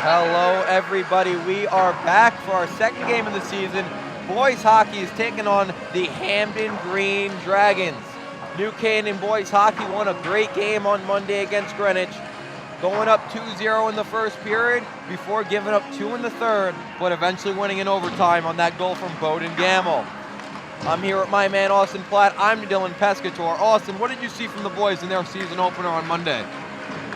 Hello, everybody. We are back for our second game of the season. Boys hockey is taking on the Hamden Green Dragons. New Canaan boys hockey won a great game on Monday against Greenwich, going up 2-0 in the first period before giving up 2 in the third, but eventually winning in overtime on that goal from Bowden Gamble. I'm here with my man Austin Platt. I'm Dylan Pescator. Austin, what did you see from the boys in their season opener on Monday?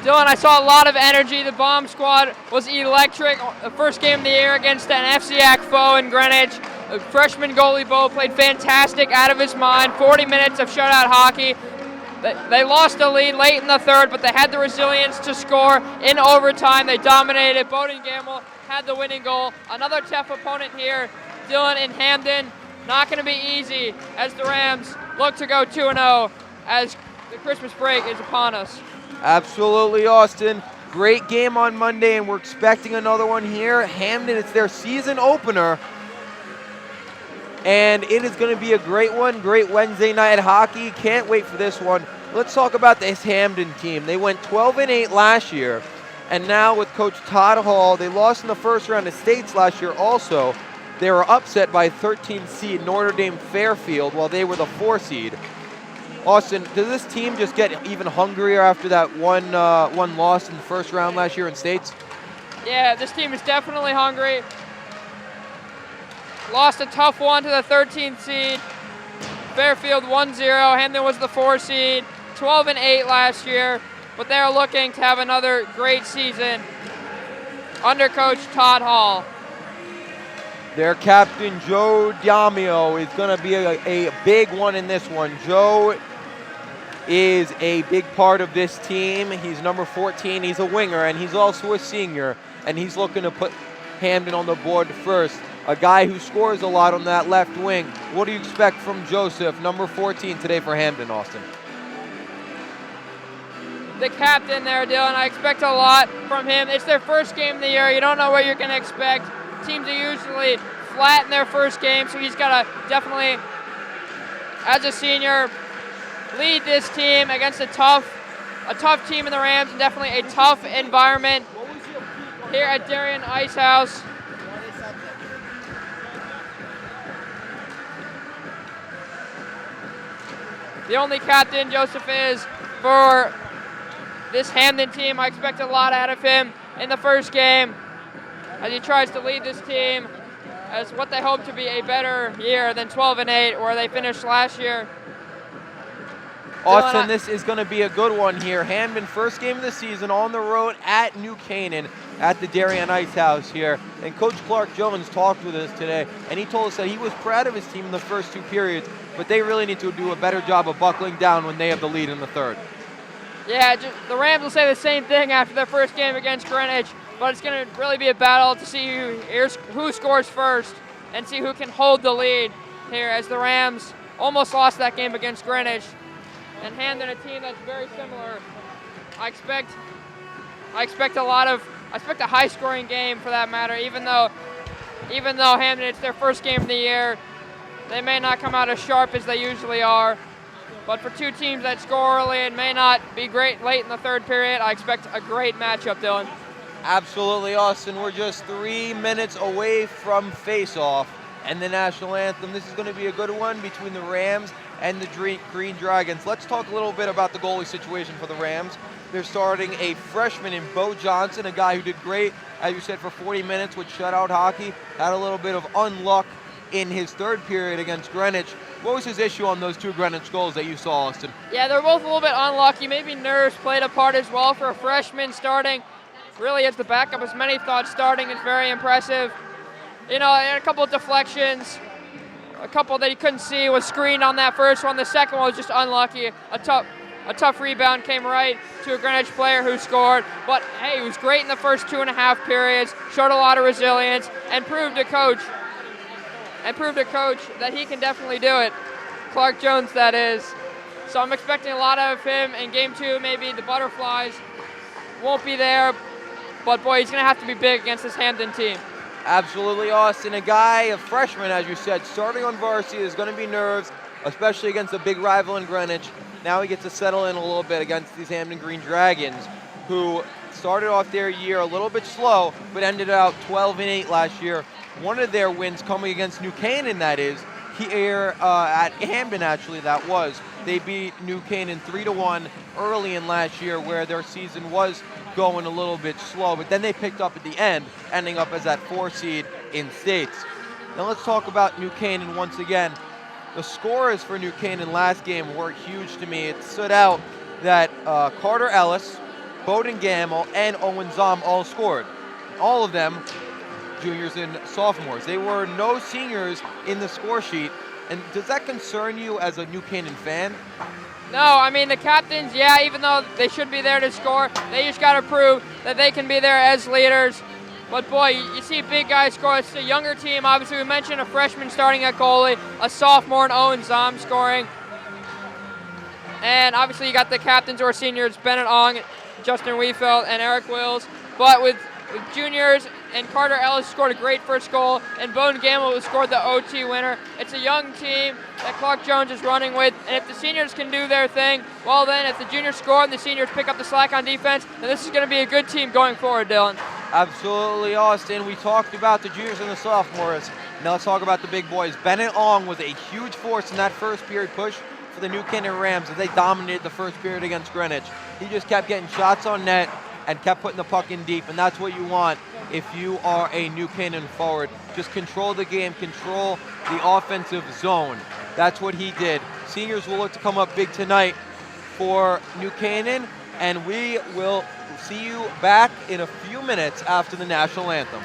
Dylan, I saw a lot of energy. The Bomb Squad was electric. The first game of the year against an FCAC foe in Greenwich. The freshman goalie Bo played fantastic, out of his mind. 40 minutes of shutout hockey. They lost the lead late in the third, but they had the resilience to score in overtime. They dominated. Bowden Gamble had the winning goal. Another tough opponent here, Dylan in Hamden. Not going to be easy as the Rams look to go 2-0 as the Christmas break is upon us. Absolutely, Austin. Great game on Monday, and we're expecting another one here. Hamden, it's their season opener, and it is going to be a great one. Great Wednesday night hockey. Can't wait for this one. Let's talk about this Hamden team. They went 12-8 last year, and now with Coach Todd Hall, they lost in the first round of states last year also. They were upset by 13th seed Notre Dame Fairfield while they were the 4 seed. Austin, does this team just get even hungrier after that one loss in the first round last year in states? Yeah, this team is definitely hungry. Lost a tough one to the 13th seed. Fairfield 1-0. Hamden was the 4 seed. 12-8 last year, but they're looking to have another great season under Coach Todd Hall. Their captain, Joe Diamio, is going to be a big one in this one. Joe is a big part of this team. He's number 14. He's a winger, and he's also a senior, and he's looking to put Hamden on the board first. A guy who scores a lot on that left wing. What do you expect from Joseph, number 14 today for Hamden, Austin? The captain there, Dylan, I expect a lot from him. It's their first game of the year. You don't know what you're going to expect. Teams are usually flat in their first game, so he's got to definitely, as a senior, lead this team against a tough team in the Rams, and definitely a tough environment here at Darien Ice House. The only captain Joseph is for this Hamden team. I expect a lot out of him in the first game as he tries to lead this team as what they hope to be a better year than 12-8 where they finished last year. Austin, this is going to be a good one here. Hamden, first game of the season on the road at New Canaan at the Darien Ice House here. And Coach Clark Jones talked with us today, and he told us that he was proud of his team in the first 2 periods, but they really need to do a better job of buckling down when they have the lead in the third. Yeah, the Rams will say the same thing after their first game against Greenwich, but it's going to really be a battle to see who scores first and see who can hold the lead here, as the Rams almost lost that game against Greenwich. And Hamden, a team that's very similar. I expect a high-scoring game for that matter. Even though Hamden, it's their first game of the year, they may not come out as sharp as they usually are. But for 2 teams that score early and may not be great late in the third period, I expect a great matchup, Dylan. Absolutely, Austin. We're just 3 minutes away from face-off and the national anthem. This is going to be a good one between the Rams and the Green Dragons. Let's talk a little bit about the goalie situation for the Rams. They're starting a freshman in Bo Johnson, a guy who did great, as you said, for 40 minutes with shutout hockey. Had a little bit of unluck in his third period against Greenwich. What was his issue on those 2 Greenwich goals that you saw, Austin? Yeah, they're both a little bit unlucky. Maybe nerves played a part as well for a freshman starting. Really, as the backup, as many thought starting is very impressive. You know, and a couple of deflections, a couple that he couldn't see, was screened on that first one. The second one was just unlucky. A tough rebound came right to a Greenwich player who scored. But hey, he was great in the first 2.5 periods, showed a lot of resilience, and proved to coach that he can definitely do it. Clark Jones, that is. So I'm expecting a lot of him in game 2. Maybe the Butterflies won't be there, but boy, he's going to have to be big against this Hamden team. Absolutely, Austin. A freshman, as you said, starting on varsity, is going to be nerves, especially against a big rival in Greenwich. Now he gets to settle in a little bit against these Hamden Green Dragons, who started off their year a little bit slow, but ended out 12-8 last year. One of their wins coming against New Canaan, that is, here at Hamden, actually, that was. They beat New Canaan 3-1 early in last year, where their season was going a little bit slow, but then they picked up at the end, ending up as that 4 seed in states. Now let's talk about New Canaan once again. The scores for New Canaan last game were huge to me. It stood out that Carter Ellis, Bowden Gamble, and Owen Zom all scored. All of them juniors and sophomores. There were no seniors in the score sheet. And does that concern you as a New Canaan fan? No, I mean, the captains, yeah, even though they should be there to score, they just got to prove that they can be there as leaders. But boy, you see big guys score. It's a younger team. Obviously, we mentioned a freshman starting at goalie, a sophomore, and Owen Zom scoring. And obviously, you got the captains or seniors, Bennett Ong, Justin Wiefeld, and Eric Wills. But with juniors, and Carter Ellis scored a great first goal, and Bowden Gamble who scored the OT winner. It's a young team that Clark Jones is running with, and if the seniors can do their thing, well then, if the juniors score and the seniors pick up the slack on defense, then this is going to be a good team going forward, Dylan. Absolutely, Austin. We talked about the juniors and the sophomores. Now let's talk about the big boys. Bennett Ong was a huge force in that first period push for the New Canaan Rams as they dominated the first period against Greenwich. He just kept getting shots on net and kept putting the puck in deep, and that's what you want if you are a New Canaan forward. Just control the game, control the offensive zone. That's what he did. Seniors will look to come up big tonight for New Canaan, and we will see you back in a few minutes after the national anthem.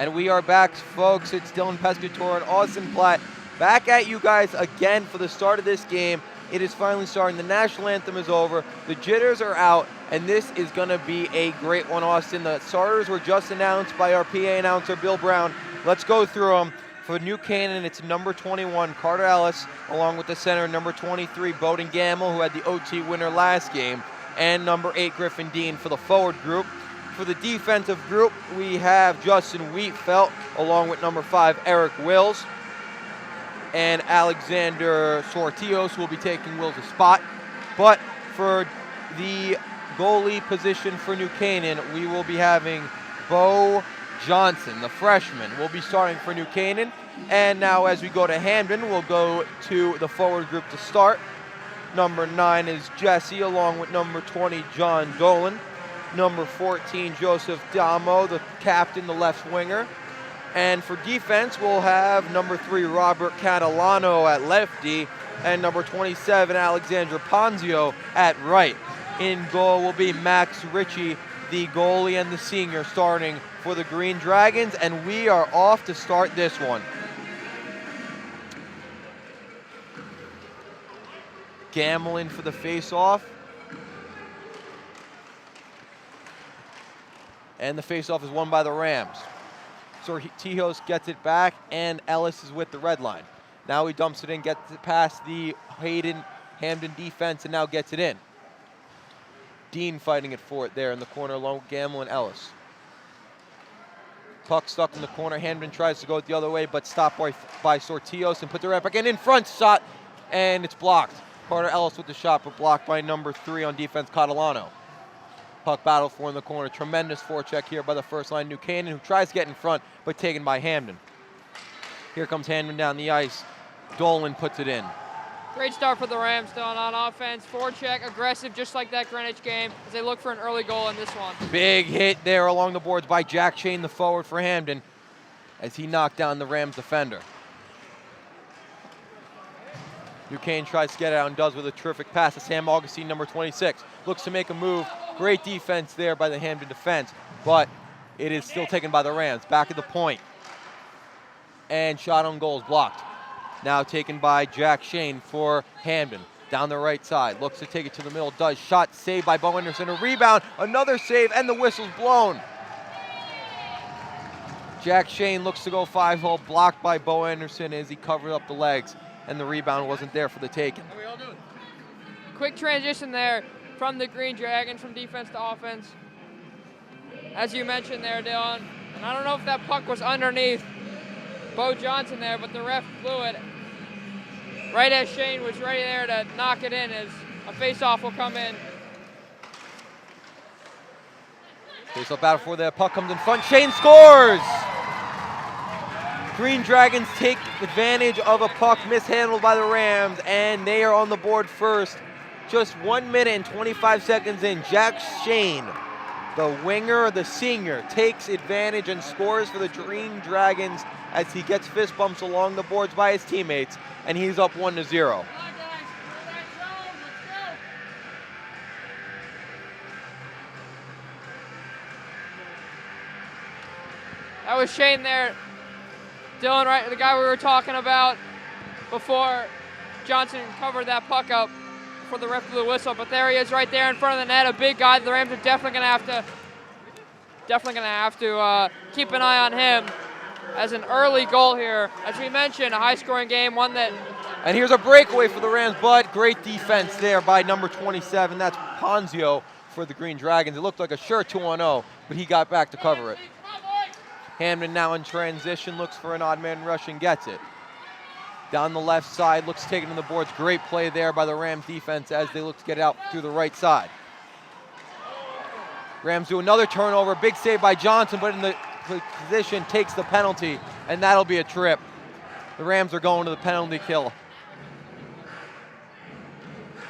And we are back, folks. It's Dylan Pescatore and Austin Platt back at you guys again for the start of this game. It is finally starting. The national anthem is over. The jitters are out, and this is going to be a great one, Austin. The starters were just announced by our PA announcer, Bill Brown. Let's go through them. For New Canaan, it's number 21, Carter Ellis, along with the center, number 23, Bowden Gamble, who had the OT winner last game, and number 8, Griffin Dean for the forward group. For the defensive group, we have Justin Wheatfelt, along with number 5, Eric Wills, and Alexander Sortios will be taking Wills' spot. But for the goalie position for New Canaan, we will be having Bo Johnson, the freshman, will be starting for New Canaan. And now as we go to Hamden, we'll go to the forward group to start. Number 9 is Jesse, along with number 20, John Dolan. Number 14, Joseph Damo, the captain, the left winger. And for defense, we'll have number 3, Robert Catalano at lefty, and number 27, Alexandra Ponzio at right. In goal will be Max Ritchie, the goalie and the senior, starting for the Green Dragons, and we are off to start this one. Gambling for the face-off. And the face-off is won by the Rams. Sortijos gets it back, and Ellis is with the red line. Now he dumps it in, gets it past the Hamden defense, and now gets it in. Dean fighting it for it there in the corner along with Gamble and Ellis. Puck stuck in the corner. Hamden tries to go the other way, but stopped by Sortios and put the right back in front shot, and it's blocked. Carter Ellis with the shot, but blocked by number 3 on defense, Catalano. Puck battle for in the corner. Tremendous forecheck here by the first line, New Canaan, who tries to get in front, but taken by Hamden. Here comes Hamden down the ice. Dolan puts it in. Great start for the Rams, Dylan, on offense. Forecheck, aggressive, just like that Greenwich game, as they look for an early goal in this one. Big hit there along the boards by Jack Shane, the forward for Hamden, as he knocked down the Rams defender. New Canaan tries to get it out and does with a terrific pass to Sam Augustine, number 26. Looks to make a move. Great defense there by the Hamden defense, but it is still taken by the Rams. Back at the point. And shot on goal is blocked. Now taken by Jack Shane for Hamden. Down the right side. Looks to take it to the middle. Does. Shot saved by Bo Anderson. A rebound. Another save, and the whistle's blown. Jack Shane looks to go 5-hole. Blocked by Bo Anderson as he covered up the legs, and the rebound wasn't there for the taking. Quick transition there from the Green Dragons, from defense to offense. As you mentioned there, Dylan, and I don't know if that puck was underneath Bo Johnson there, but the ref blew it right as Shane was ready there to knock it in, as a face-off will come in. Face-off battle for the puck comes in front. Shane scores! Green Dragons take advantage of a puck mishandled by the Rams, and they are on the board first. Just 1 minute and 25 seconds in, Jack Shane, the winger, the senior, takes advantage and scores for the Green Dragons as he gets fist bumps along the boards by his teammates, and he's up 1-0. That was Shane there. Dylan, right, the guy we were talking about before Johnson covered that puck up for the ref blew the whistle, but there he is right there in front of the net, a big guy. The Rams are definitely going to have to keep an eye on him as an early goal here. As we mentioned, a high-scoring game, one that... And here's a breakaway for the Rams, but great defense there by number 27. That's Ponzio for the Green Dragons. It looked like a sure 2-on-0, but he got back to cover it. Hamden now in transition, looks for an odd man rush and gets it. Down the left side, looks taken to the boards. Great play there by the Rams defense as they look to get it out through the right side. Rams do another turnover, big save by Johnson, but in the position takes the penalty, and that'll be a trip. The Rams are going to the penalty kill.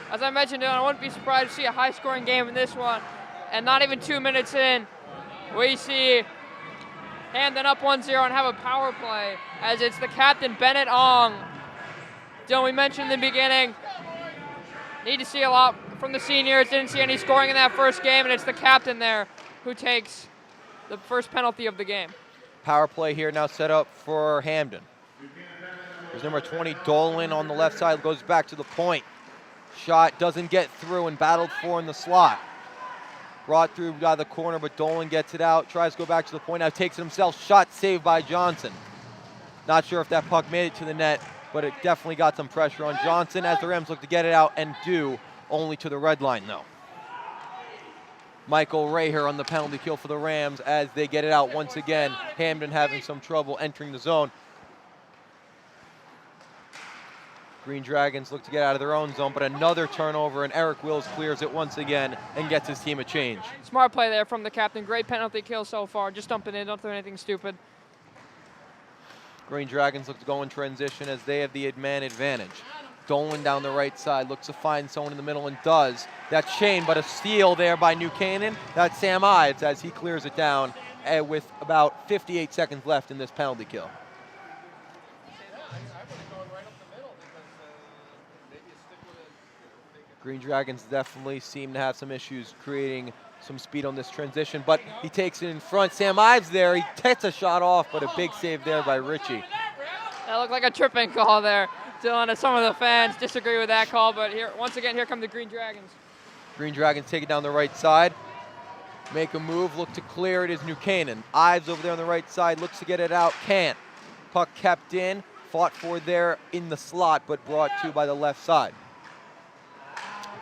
As I mentioned, Dylan, I wouldn't be surprised to see a high-scoring game in this one. And not even 2 minutes in, we see Hamden up 1-0 and have a power play, as it's the captain, Bennett Ong. Dylan, we mentioned in the beginning, need to see a lot from the seniors. Didn't see any scoring in that first game, and it's the captain there who takes the first penalty of the game. Power play here now set up for Hamden. There's number 20, Dolan on the left side, goes back to the point. Shot doesn't get through and battled for in the slot. Brought through by the corner, but Dolan gets it out, tries to go back to the point, now takes it himself. Shot saved by Johnson. Not sure if that puck made it to the net, but it definitely got some pressure on Johnson as the Rams look to get it out and do, only to the red line though. Michael Raher on the penalty kill for the Rams as they get it out once again. Hamden having some trouble entering the zone. Green Dragons look to get out of their own zone, but another turnover, and Eric Wills clears it once again and gets his team a change. Smart play there from the captain. Great penalty kill so far. Just dump it in, don't do anything stupid. Green Dragons look to go in transition as they have the man advantage. Dolan down the right side, looks to find someone in the middle and does. That's Shane, but a steal there by New Canaan. That's Sam Ives as he clears it down with about 58 seconds left in this penalty kill. Green Dragons definitely seem to have some issues creating some speed on this transition, but he takes it in front. Sam Ives there, he takes a shot off, but a big save there by Richie. That looked like a tripping call there. Dylan, some of the fans disagree with that call, but here, once again, here come the Green Dragons. Green Dragons take it down the right side, make a move, look to clear it is New Canaan. Ives over there on the right side, looks to get it out, can't. Puck kept in, fought for there in the slot, but brought to by the left side.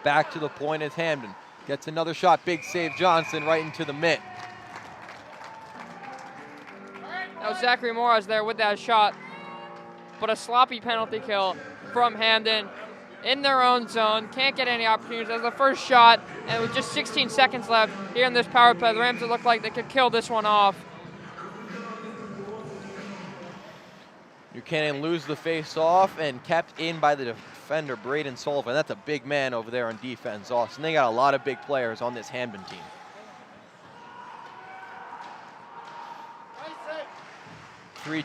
Back to the point is Hamden. Gets another shot, big save Johnson right into the mitt. That was Zachary Morris there with that shot, but a sloppy penalty kill from Hamden in their own zone. Can't get any opportunities. That was the first shot, and with just 16 seconds left here in this power play, the Rams look like they could kill this one off. Buchanan lose the face-off and kept in by the defender, Braden Sullivan. That's a big man over there on defense, Austin. They got a lot of big players on this Hamden team.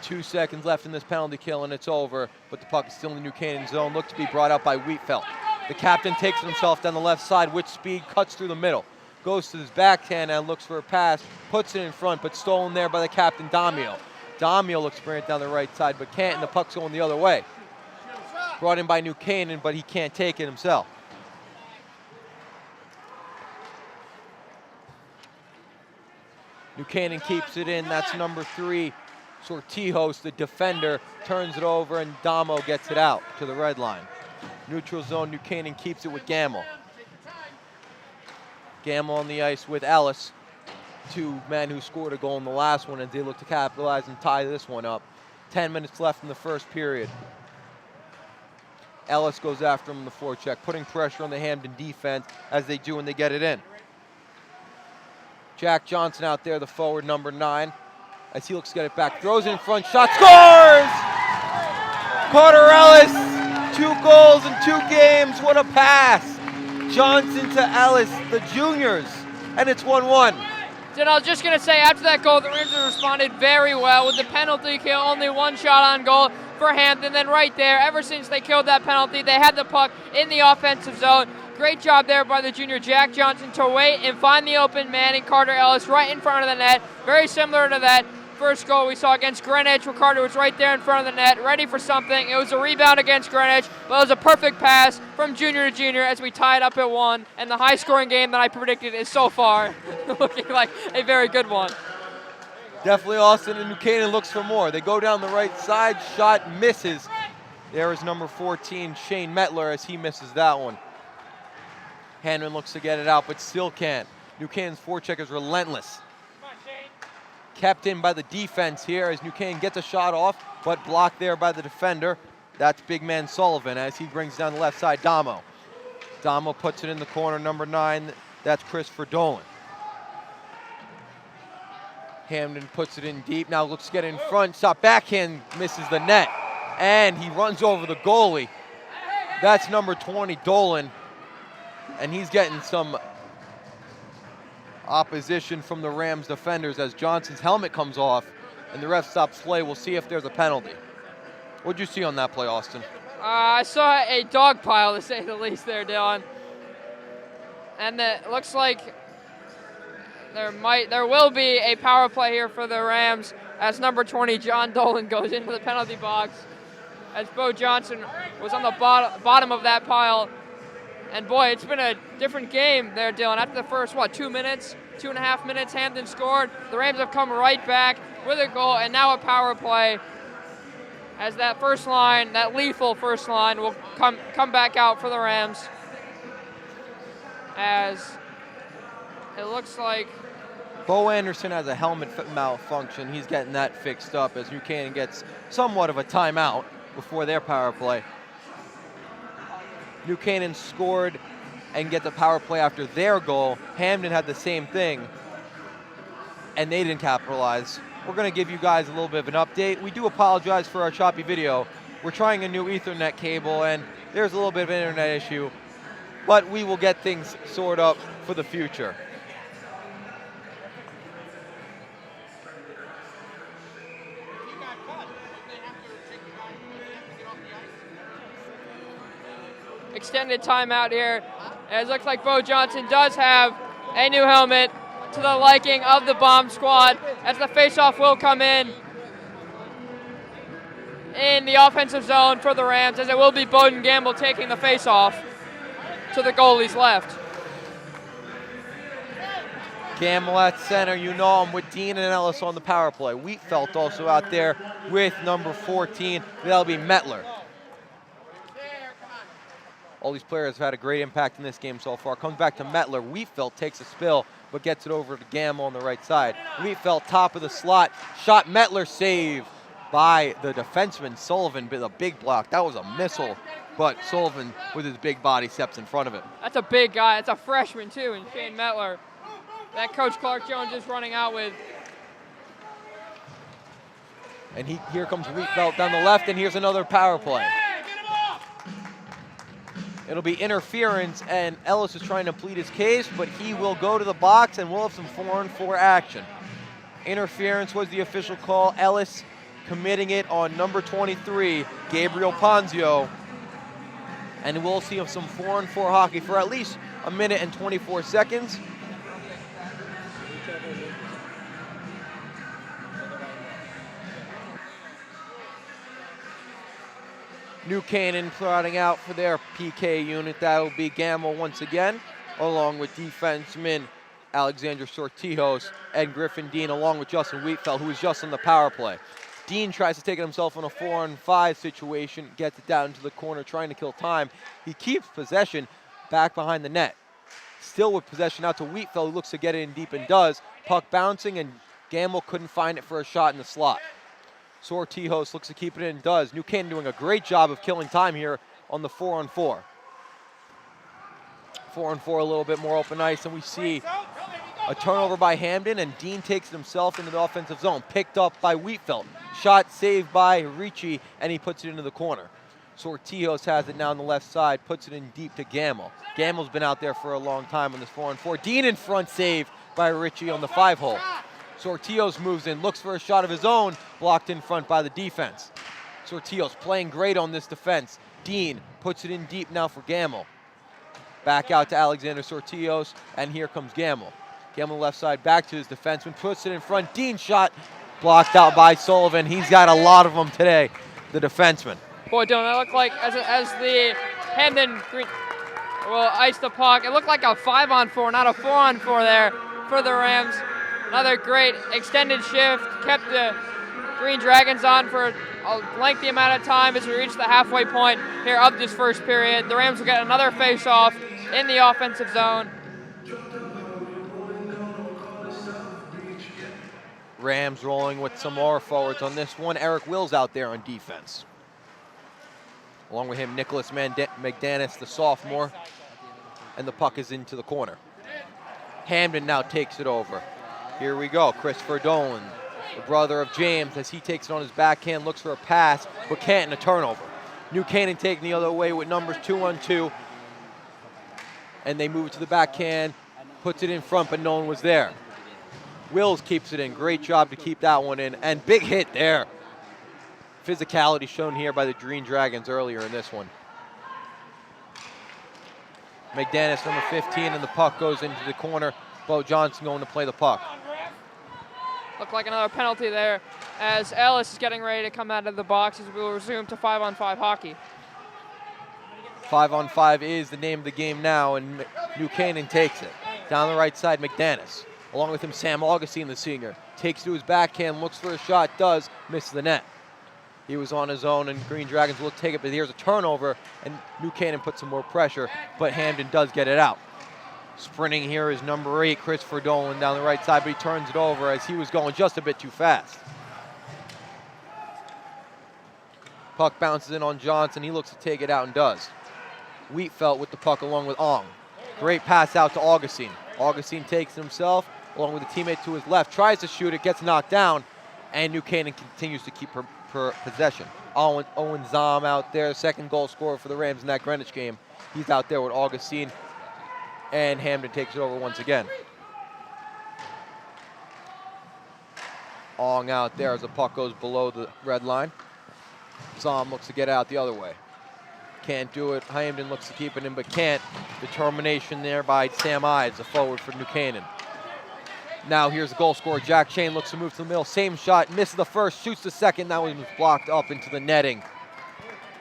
2 seconds left in this penalty kill and it's over, but the puck is still in the New Canaan zone. Looked to be brought out by Wheatfeld. The captain takes it himself down the left side with speed, cuts through the middle. Goes to his backhand and looks for a pass, puts it in front, but stolen there by the captain, Damio. Damio looks to bring it down the right side, but can't, and the puck's going the other way. Brought in by New Canaan, but he can't take it himself. New Canaan keeps it in, that's number 3. Sortijos, the defender, turns it over, and Damo gets it out to the red line. Neutral zone, New Canaan keeps it with Gamble. Gamble on the ice with Ellis. 2 men who scored a goal in the last one, and they look to capitalize and tie this one up. 10 minutes left in the first period. Ellis goes after him in the forecheck, putting pressure on the Hamden defense as they do when they get it in. Jack Johnson out there, the forward, number 9. As he looks to get it back, throws it in front, shot, scores! Carter Ellis, 2 goals in 2 games, what a pass! Johnson to Ellis, the juniors, and it's 1-1. Then I was just going to say, after that goal, the Rangers responded very well with the penalty kill, only 1 shot on goal for Hamden. Then right there, ever since they killed that penalty, they had the puck in the offensive zone. Great job there by the junior Jack Johnson to wait and find the open man in Carter Ellis right in front of the net. Very similar to that first goal we saw against Greenwich, where Carter was right there in front of the net, ready for something. It was a rebound against Greenwich, but it was a perfect pass from junior to junior as we tie it up at 1. And the high-scoring game that I predicted is so far looking like a very good one. Definitely Austin, and New Canaan looks for more. They go down the right side, shot misses. There is number 14, Shane Metler, as he misses that one. Hanman looks to get it out, but still can't. New Canaan's forecheck is relentless. Kept in by the defense here as New Canaan gets a shot off, but blocked there by the defender. That's big man Sullivan as he brings down the left side, Damo. Damo puts it in the corner, number 9. That's Christopher Dolan. Hamden puts it in deep, now looks to get in front. Shot backhand, misses the net. And he runs over the goalie. That's number 20, Dolan. And he's getting some opposition from the Rams defenders as Johnson's helmet comes off and the ref stops play. We'll see if there's a penalty. What'd you see on that play, Austin? I saw a dog pile, to say the least there, Dylan. And it looks like there will be a power play here for the Rams as number 20, John Dolan, goes into the penalty box, as Bo Johnson was on the bottom of that pile. And boy, it's been a different game there, Dylan. After the first, 2 minutes, 2.5 minutes, Hamden scored. The Rams have come right back with a goal, and now a power play, as that first line, that lethal first line, will come back out for the Rams. As it looks like Bo Anderson has a helmet malfunction. He's getting that fixed up as New Canaan gets somewhat of a timeout before their power play. New Canaan scored and get the power play after their goal. Hamden had the same thing, and they didn't capitalize. We're going to give you guys a little bit of an update. We do apologize for our choppy video. We're trying a new Ethernet cable, and there's a little bit of an internet issue, but we will get things sorted up for the future. Extended timeout here. As it looks like Bo Johnson does have a new helmet to the liking of the bomb squad, as the faceoff will come in the offensive zone for the Rams, as it will be Bowden Gamble taking the faceoff to the goalie's left. Gamble at center, you know him, with Dean and Ellis on the power play. Wheatfeld also out there with number 14. That'll be Metler. All these players have had a great impact in this game so far. Comes back to Metler. Wheatfeld takes a spill, but gets it over to Gamble on the right side. Wheatfeld, top of the slot. Shot, Metler, save by the defenseman, Sullivan, with a big block. That was a missile, but Sullivan, with his big body, steps in front of it. That's a big guy. That's a freshman, too, and Shane Metler, that Coach Clark Jones is running out with. And here comes Wheatfeld down the left, and here's another power play. It'll be interference, and Ellis is trying to plead his case, but he will go to the box, and we'll have some 4-on-4 action. Interference was the official call. Ellis committing it on number 23, Gabriel Ponzio. And we'll see some 4-on-4 hockey for at least a minute and 24 seconds. New Canaan plotting out for their PK unit. That will be Gamble once again, along with defenseman Alexander Sortijos and Griffin Dean, along with Justin Wheatfeld, who is just on the power play. Dean tries to take it himself in a 4-on-5 situation, gets it down to the corner, trying to kill time. He keeps possession back behind the net. Still with possession out to Wheatfeld, who looks to get it in deep and does. Puck bouncing, and Gamble couldn't find it for a shot in the slot. Sortijos looks to keep it in and does. New Canaan doing a great job of killing time here on the 4-on-4. 4-on-4 a little bit more open ice, and we see a turnover by Hamden, and Dean takes it himself into the offensive zone. Picked up by Wheatfeld. Shot saved by Ricci, and he puts it into the corner. Sortijos has it now on the left side, puts it in deep to Gamble. Gamble's been out there for a long time on this 4-on-4. Dean in front, save by Ricci on the 5-hole. Sortijos moves in, looks for a shot of his own, blocked in front by the defense. Sortijos playing great on this defense. Dean puts it in deep now for Gamble. Back out to Alexander Sortijos, and here comes Gamble. Gamble left side, back to his defenseman, puts it in front. Dean shot, blocked out by Sullivan. He's got a lot of them today, the defenseman. Boy, don't it look like, as the Hamden will ice the puck, it looked like a 5-on-4, not a 4-on-4 there for the Rams. Another great extended shift, kept the Green Dragons on for a lengthy amount of time as we reach the halfway point here of this first period. The Rams will get another face-off in the offensive zone. Rams rolling with some more forwards on this one. Eric Wills out there on defense. Along with him, Nicholas McDanis, the sophomore, and the puck is into the corner. Hamden now takes it over. Here we go, Christopher Dolan, the brother of James, as he takes it on his backhand, looks for a pass, but can't, and a turnover. New Canaan taking the other way with numbers 2-on-2, and they move it to the backhand, puts it in front, but no one was there. Wills keeps it in, great job to keep that one in, and big hit there. Physicality shown here by the Green Dragons earlier in this one. McDanis, number 15, and the puck goes into the corner. Bo Johnson going to play the puck. Looked like another penalty there as Ellis is getting ready to come out of the box as we will resume to 5-on-5 hockey. 5-on-5 is the name of the game now, and New Canaan takes it. Down the right side, McDanis. Along with him, Sam Augustine, the senior. Takes to his backhand, looks for a shot, does, misses the net. He was on his own, and Green Dragons will take it, but here's a turnover, and New Canaan puts some more pressure, but Hamden does get it out. Sprinting here is number 8, Christopher Dolan, down the right side, but he turns it over as he was going just a bit too fast. Puck bounces in on Johnson. He looks to take it out and does. Wheatfeld with the puck along with Ong. Great pass out to Augustine. Augustine takes it himself, along with a teammate to his left, tries to shoot it, gets knocked down, and New Canaan continues to keep possession. Owen Zom out there, second goal scorer for the Rams in that Greenwich game. He's out there with Augustine, and Hamden takes it over once again. Ong out there as the puck goes below the red line. Zom looks to get out the other way. Can't do it. Hamden looks to keep it in, but can't. Determination there by Sam Ives, the forward for New Canaan. Now here's the goal scorer. Jack Shane looks to move to the middle. Same shot, misses the first, shoots the second. That one was blocked up into the netting.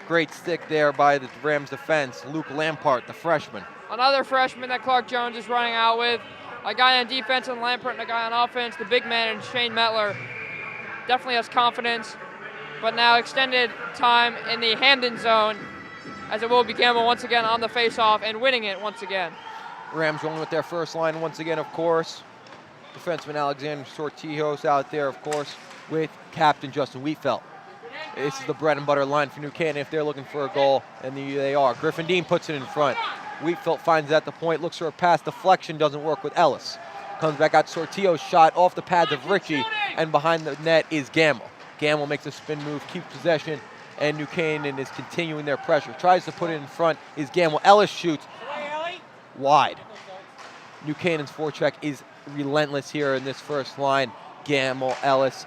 Great stick there by the Rams defense. Luke Lampart, the freshman. Another freshman that Clark Jones is running out with. A guy on defense and Lampart, and a guy on offense. The big man and Shane Metler definitely has confidence. But now extended time in the Hamden zone, as it will be Gamble once again on the face-off and winning it once again. Rams rolling with their first line once again, of course. Defenseman Alexander Sortijos out there, of course, with captain Justin Wheatfeld. This is the bread and butter line for New Canaan if they're looking for a goal, and they are. Griffin Dean puts it in front. Wheatfeld finds it at the point, looks for a pass. Deflection doesn't work with Ellis. Comes back out, Sortillo's shot off the pads of Ritchie, and behind the net is Gamble. Gamble makes a spin move, keeps possession, and New Canaan is continuing their pressure. Tries to put it in front is Gamble. Ellis shoots wide. New Canaan's forecheck is relentless here in this first line. Gamble, Ellis,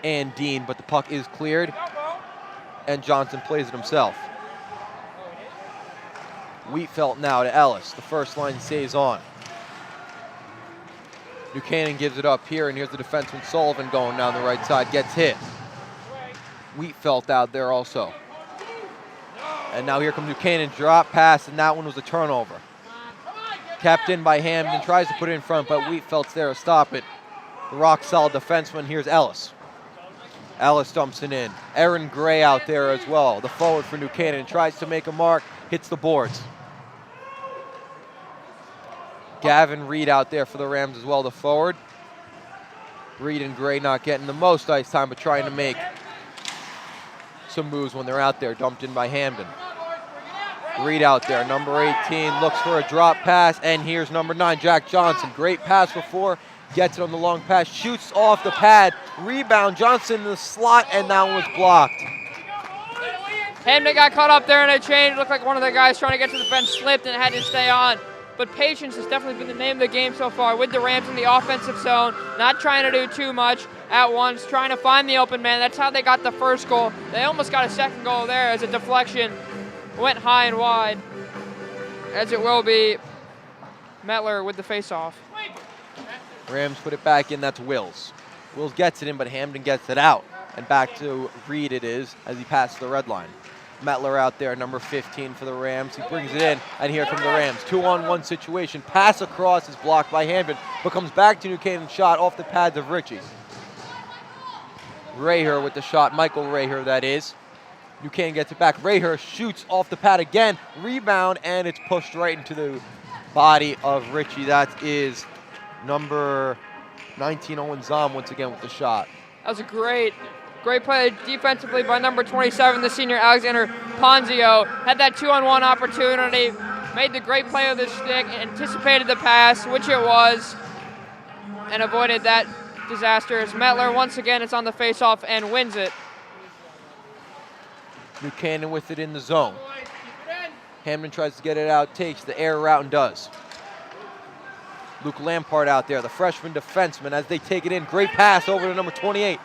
and Dean, but the puck is cleared, and Johnson plays it himself. Wheatfeld now to Ellis. The first line stays on. New Canaan gives it up here, and here's the defenseman Sullivan going down the right side, gets hit. Wheatfeld out there also. And now here comes New Canaan, drop pass, and that one was a turnover. Kept in by Hamden, tries to put it in front, but Wheatfeld's there to stop it. The rock-solid defenseman, here's Ellis. Ellis dumps it in. Aaron Gray out there as well, the forward for New Canaan, tries to make a mark, hits the boards. Gavin Reed out there for the Rams as well, the forward. Reed and Gray not getting the most ice time, but trying to make some moves when they're out there, dumped in by Hamden. Reed out there, number 18, looks for a drop pass, and here's number 9, Jack Johnson. Great pass before, gets it on the long pass, shoots off the pad, rebound, Johnson in the slot, and that one was blocked. Hamden got caught up there in a change. Looked like one of the guys trying to get to the bench slipped and had to stay on. But patience has definitely been the name of the game so far with the Rams in the offensive zone, not trying to do too much at once, trying to find the open man. That's how they got the first goal. They almost got a second goal there as a deflection went high and wide, as it will be Metler with the face-off. Rams put it back in, that's Wills. Wills gets it in, but Hamden gets it out. And back to Reed it is as he passes the red line. Metler out there, number 15 for the Rams. He brings it in, and here come the Rams. 2-on-1 situation. Pass across is blocked by Hamden, but comes back to New Canaan, shot off the pads of Ritchie. Raher with the shot, Michael Raher that is. New Canaan gets it back. Raher shoots off the pad again, rebound, and it's pushed right into the body of Ritchie. That is number 19, Owen Zom, once again with the shot. That was a great play defensively by number 27, the senior Alexander Ponzio. Had that 2-on-1 opportunity, made the great play of the stick, anticipated the pass, which it was, and avoided that disaster. As Metler, once again, is on the face-off and wins it. New Canaan with it in the zone. Hamden tries to get it out, takes the air route and does. Luke Lampart out there, the freshman defenseman, as they take it in. Great pass over to number 28.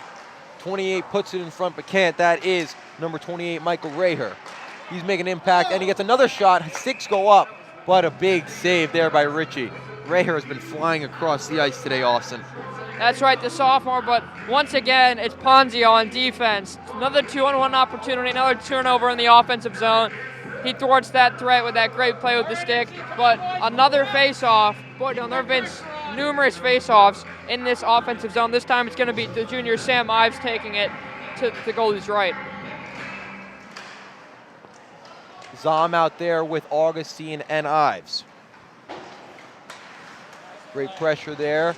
28 puts it in front, but can't. That is number 28, Michael Raher. He's making an impact, and he gets another shot. 6 go up, but a big save there by Ritchie. Raher has been flying across the ice today, Austin. That's right, the sophomore, but once again, it's Ponzio on defense. Another 2-on-1 opportunity, another turnover in the offensive zone. He thwarts that threat with that great play with the stick, but another face-off. Boy, there have been numerous face-offs in this offensive zone. This time it's going to be the junior Sam Ives taking it to the goalie's right. Zom out there with Augustine and Ives. Great pressure there.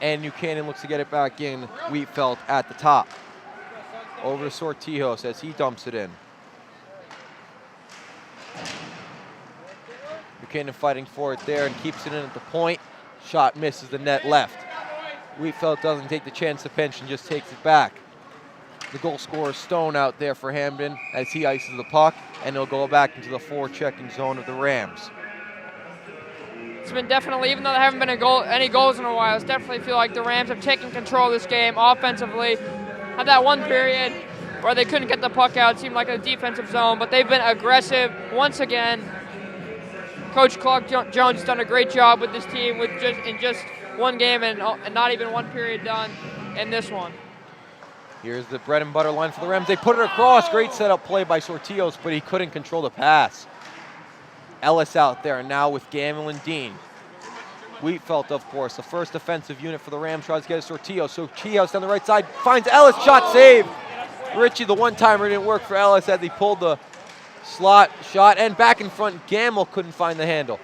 And New Canaan looks to get it back in. Wheatfeld at the top. Over to Sortijos as he dumps it in. New Canaan fighting for it there and keeps it in at the point. Shot misses the net left. Wheatfeld doesn't take the chance to pinch and just takes it back. The goal scorer Stone out there for Hamden as he ices the puck, and he'll go back into the forechecking zone of the Rams. It's been definitely, even though there haven't been any goals in a while, it's definitely feel like the Rams have taken control of this game offensively. Had that one period where they couldn't get the puck out, it seemed like a defensive zone, but they've been aggressive once again. Coach Clark Jones has done a great job with this team with just one game and not even one period done in this one. Here's the bread and butter line for the Rams. They put it across. Great setup play by Sortillos, but he couldn't control the pass. Ellis out there now with Gamble and Dean. Wheatfeld, of course, the first defensive unit for the Rams, tries to get a Sortillos. So Chihouse down the right side finds Ellis. Shot save. Richie, the one-timer, didn't work for Ellis as he pulled the slot shot. And back in front, Gamble couldn't find the handle.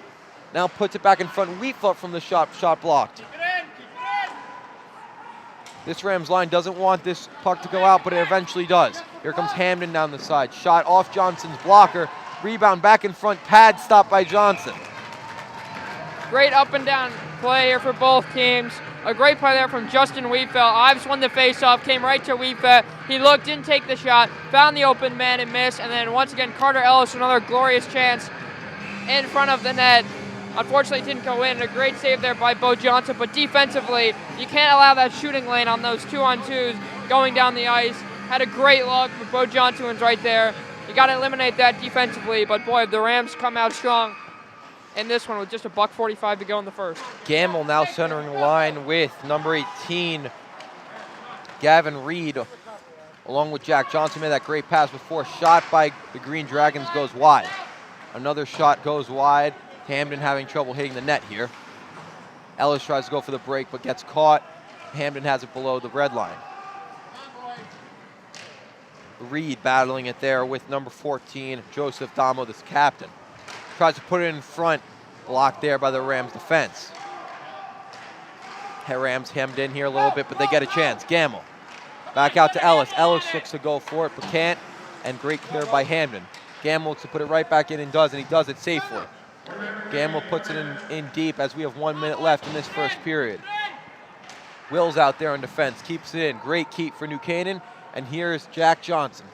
Now puts it back in front. Wheatfeld from the shot blocked. This Rams line doesn't want this puck to go out, but it eventually does. Here comes Hamden down the side. Shot off Johnson's blocker. Rebound back in front. Pad stopped by Johnson. Great up and down play here for both teams. A great play there from Justin Wheatfeld. Ives won the faceoff, came right to Wheatfeld. He looked, didn't take the shot, found the open man and missed. And then once again, Carter Ellis, another glorious chance in front of the net. Unfortunately, it didn't go in. A great save there by Bo Johnson, but defensively, you can't allow that shooting lane on those 2-on-2s going down the ice. Had a great look, but Bo Johnson was right there. You got to eliminate that defensively, but boy, the Rams come out strong in this one with just $1:45 to go in the first. Gamble now centering the line with number 18, Gavin Reed, along with Jack Johnson. Made that great pass before. Shot by the Green Dragons goes wide. Another shot goes wide. Hamden having trouble hitting the net here. Ellis tries to go for the break, but gets caught. Hamden has it below the red line. Reed battling it there with number 14, Joseph Damo, this captain. Tries to put it in front, blocked there by the Rams defense. Rams hemmed in here a little bit, but they get a chance. Gamble. Back out to Ellis. Ellis looks to go for it, but can't. And great clear by Hamden. Gamble looks to put it right back in and he does it safely. Gamble puts it in deep as we have 1 minute left in this first period. Will's out there on defense, keeps it in. Great keep for New Canaan. And here's Jack Johnson.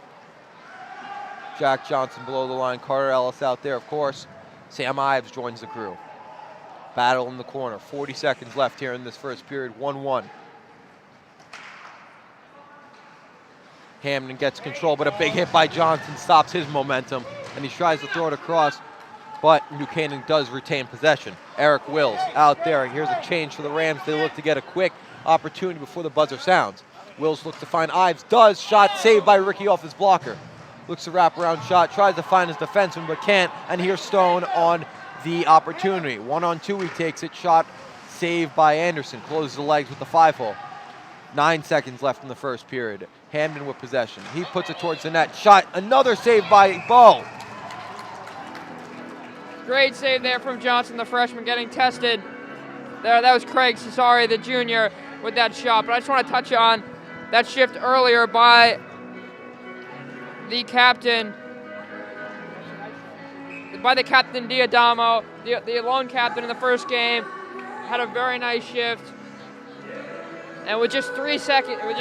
Jack Johnson below the line. Carter Ellis out there, of course. Sam Ives joins the crew. Battle in the corner. 40 seconds left here in this first period. 1-1. Hamden gets control, but a big hit by Johnson stops his momentum. And he tries to throw it across, but New Canaan does retain possession. Eric Wills out there, and here's a change for the Rams. They look to get a quick opportunity before the buzzer sounds. Wills looks to find Ives, does. Shot saved by Ricky off his blocker. Looks to wrap around shot, tries to find his defenseman, but can't. And here's Stone on the opportunity. 1-on-2, he takes it. Shot saved by Anderson. Closes the legs with the 5-hole. 9 seconds left in the first period. Hamden with possession. He puts it towards the net. Shot, another save by Bo. Great save there from Johnson, the freshman, getting tested. There, that was Craig Cesare, the junior, with that shot. But I just want to touch on that shift earlier by the captain, Diadamo, the lone captain in the first game. Had a very nice shift. And with just 3 seconds, with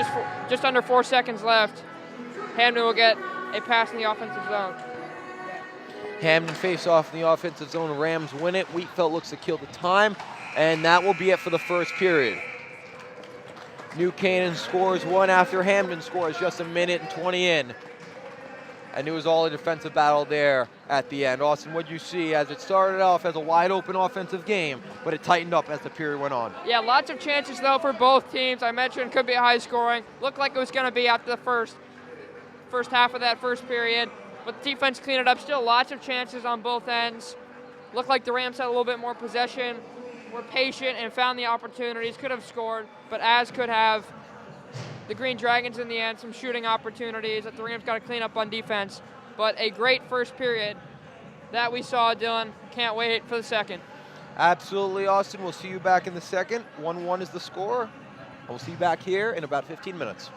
just under 4 seconds left, Hamden will get a pass in the offensive zone. Hamden face off in the offensive zone. Rams win it. Wheatfeld looks to kill the time, and that will be it for the first period. New Canaan scores one after Hamden scores just 1 minute and 20 in. and it was all a defensive battle there at the end. Austin, what did you see as it started off as a wide open offensive game, but it tightened up as the period went on? Yeah, lots of chances though for both teams. I mentioned it could be high scoring. Looked like it was going to be after the first half of that first period, but the defense cleaned it up. Still lots of chances on both ends. Looked like the Rams had a little bit more possession, were patient and found the opportunities, could have scored, but as could have the Green Dragons in the end, some shooting opportunities that the Rams got to clean up on defense. But a great first period that we saw, Dylan. Can't wait for the second. Absolutely, Austin. We'll see you back in the second. 1-1 is the score. We'll see you back here in about 15 minutes.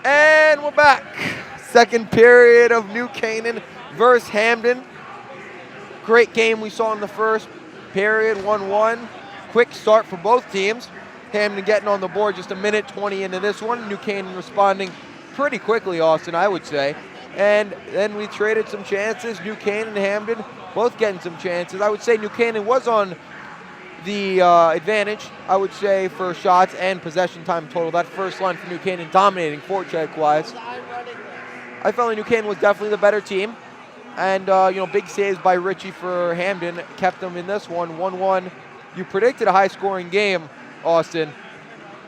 And we're back. Second period of New Canaan versus Hamden. Great game we saw in the first period, 1-1. Quick start for both teams. Hamden getting on the board just a minute 20 into this one. New Canaan responding pretty quickly, Austin, I would say. And then we traded some chances. New Canaan and Hamden both getting some chances. I would say New Canaan was on the advantage, I would say, for shots and possession time total. That first line for New Canaan dominating forecheck-wise. I felt like New Canaan was definitely the better team. And, big saves by Richie for Hamden kept them in this one, 1-1. You predicted a high-scoring game, Austin,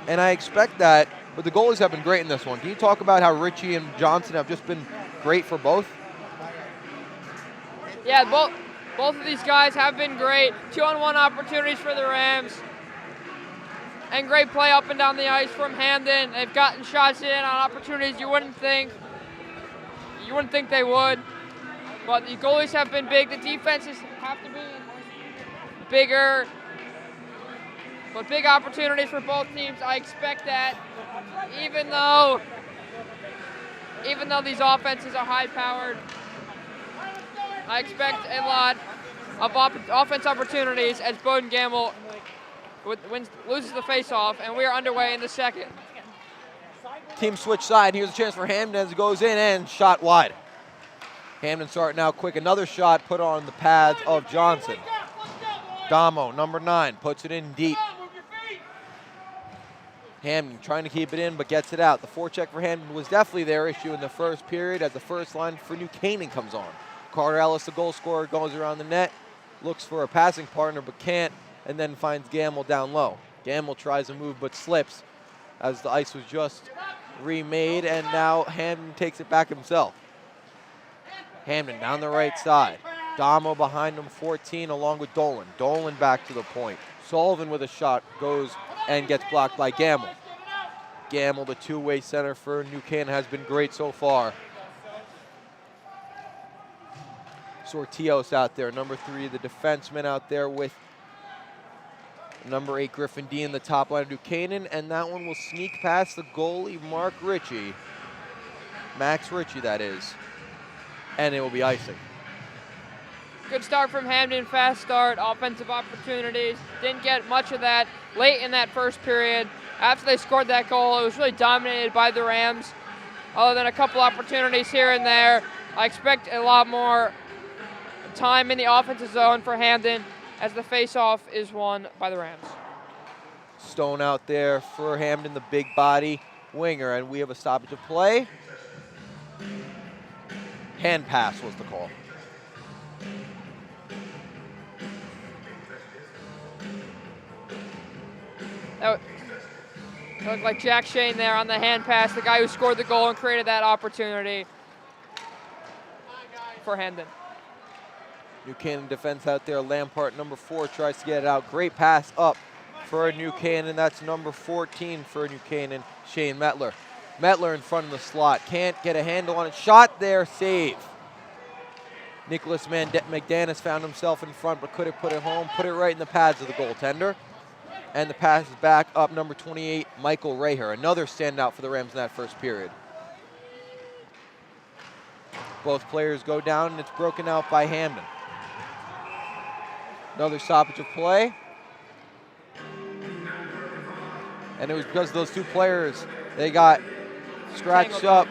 and I expect that, but the goalies have been great in this one. Can you talk about how Richie and Johnson have just been great for both? Yeah, both of these guys have been great. 2-on-1 opportunities for the Rams. And great play up and down the ice from Hamden. They've gotten shots in on opportunities you wouldn't think they would. But the goalies have been big. The defenses have to be bigger. But big opportunities for both teams. I expect that even though these offenses are high-powered, I expect a lot of offense opportunities as Bowden Gamble loses the face-off, and we are underway in the second. Team switch side. Here's a chance for Hamden as it goes in and shot wide. Hamden starting out quick. Another shot put on the pads of Johnson. Damo, number 9, puts it in deep. Hamden trying to keep it in, but gets it out. The forecheck for Hamden was definitely their issue in the first period as the first line for New Canaan comes on. Carter Ellis, the goal scorer, goes around the net, looks for a passing partner but can't, and then finds Gamble down low. Gamble tries to move but slips as the ice was just remade, and now Hamden takes it back himself. Hamden down the right side. Damo behind him, 14, along with Dolan. Dolan back to the point. Sullivan with a shot goes and gets blocked by Gamble. Gamble, the two-way center for New Canaan, has been great so far. Sortios out there, number 3, the defenseman out there with number 8, Griffin D in the top line of New Canaan, and that one will sneak past the goalie, Max Ritchie, that is, and it will be icing. Good start from Hamden, fast start, offensive opportunities. Didn't get much of that late in that first period. After they scored that goal, it was really dominated by the Rams. Other than a couple opportunities here and there, I expect a lot more time in the offensive zone for Hamden as the face-off is won by the Rams. Stone out there for Hamden, the big body winger, and we have a stoppage of play. Hand pass was the call. That looked like Jack Shane there on the hand pass, the guy who scored the goal and created that opportunity for Hamden. New Canaan defense out there. Lampard, number 4, tries to get it out. Great pass up for New Canaan. That's number 14 for New Canaan, Shane Metler. Metler in front of the slot. Can't get a handle on it. Shot there, save. Nicholas McDanis found himself in front but couldn't put it home. Put it right in the pads of the goaltender. And the pass is back up, number 28, Michael Raher. Another standout for the Rams in that first period. Both players go down, and it's broken out by Hamden. Another stoppage of play. And it was because of those two players, they got scratched up.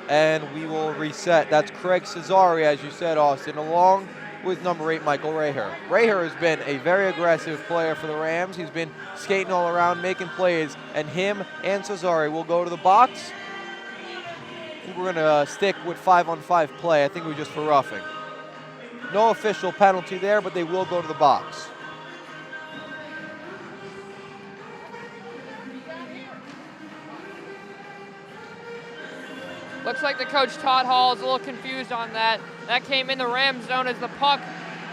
And we will reset. That's Craig Cesare, as you said, Austin, along with number 8, Michael Raher. Raher has been a very aggressive player for the Rams. He's been skating all around, making plays, and him and Cesare will go to the box. I think we're going to stick with 5-on-5 play. I think we just for roughing. No official penalty there, but they will go to the box. Looks like the coach, Todd Hall, is a little confused on that. That came in the Rams zone as the puck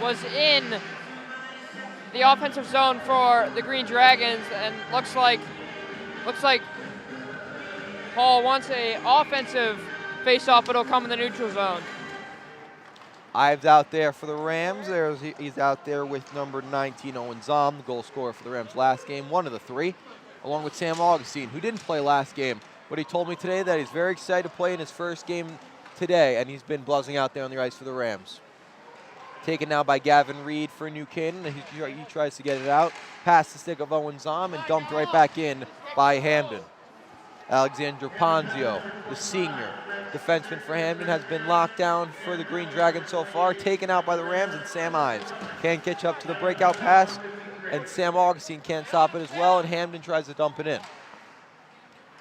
was in the offensive zone for the Green Dragons, and looks like Hall wants a offensive face-off, but it'll come in the neutral zone. Ives out there for the Rams. He's out there with number 19, Owen Zom, the goal scorer for the Rams last game, one of the 3, along with Sam Augustine, who didn't play last game But he told me today that he's very excited to play in his first game today, and he's been buzzing out there on the ice for the Rams. Taken now by Gavin Reed for New Canaan, and he tries to get it out. Past the stick of Owen Zom and dumped right back in by Hamden. Alexander Ponzio, the senior defenseman for Hamden, has been locked down for the Green Dragons so far. Taken out by the Rams, and Sam Ives can't catch up to the breakout pass, and Sam Augustine can't stop it as well, and Hamden tries to dump it in.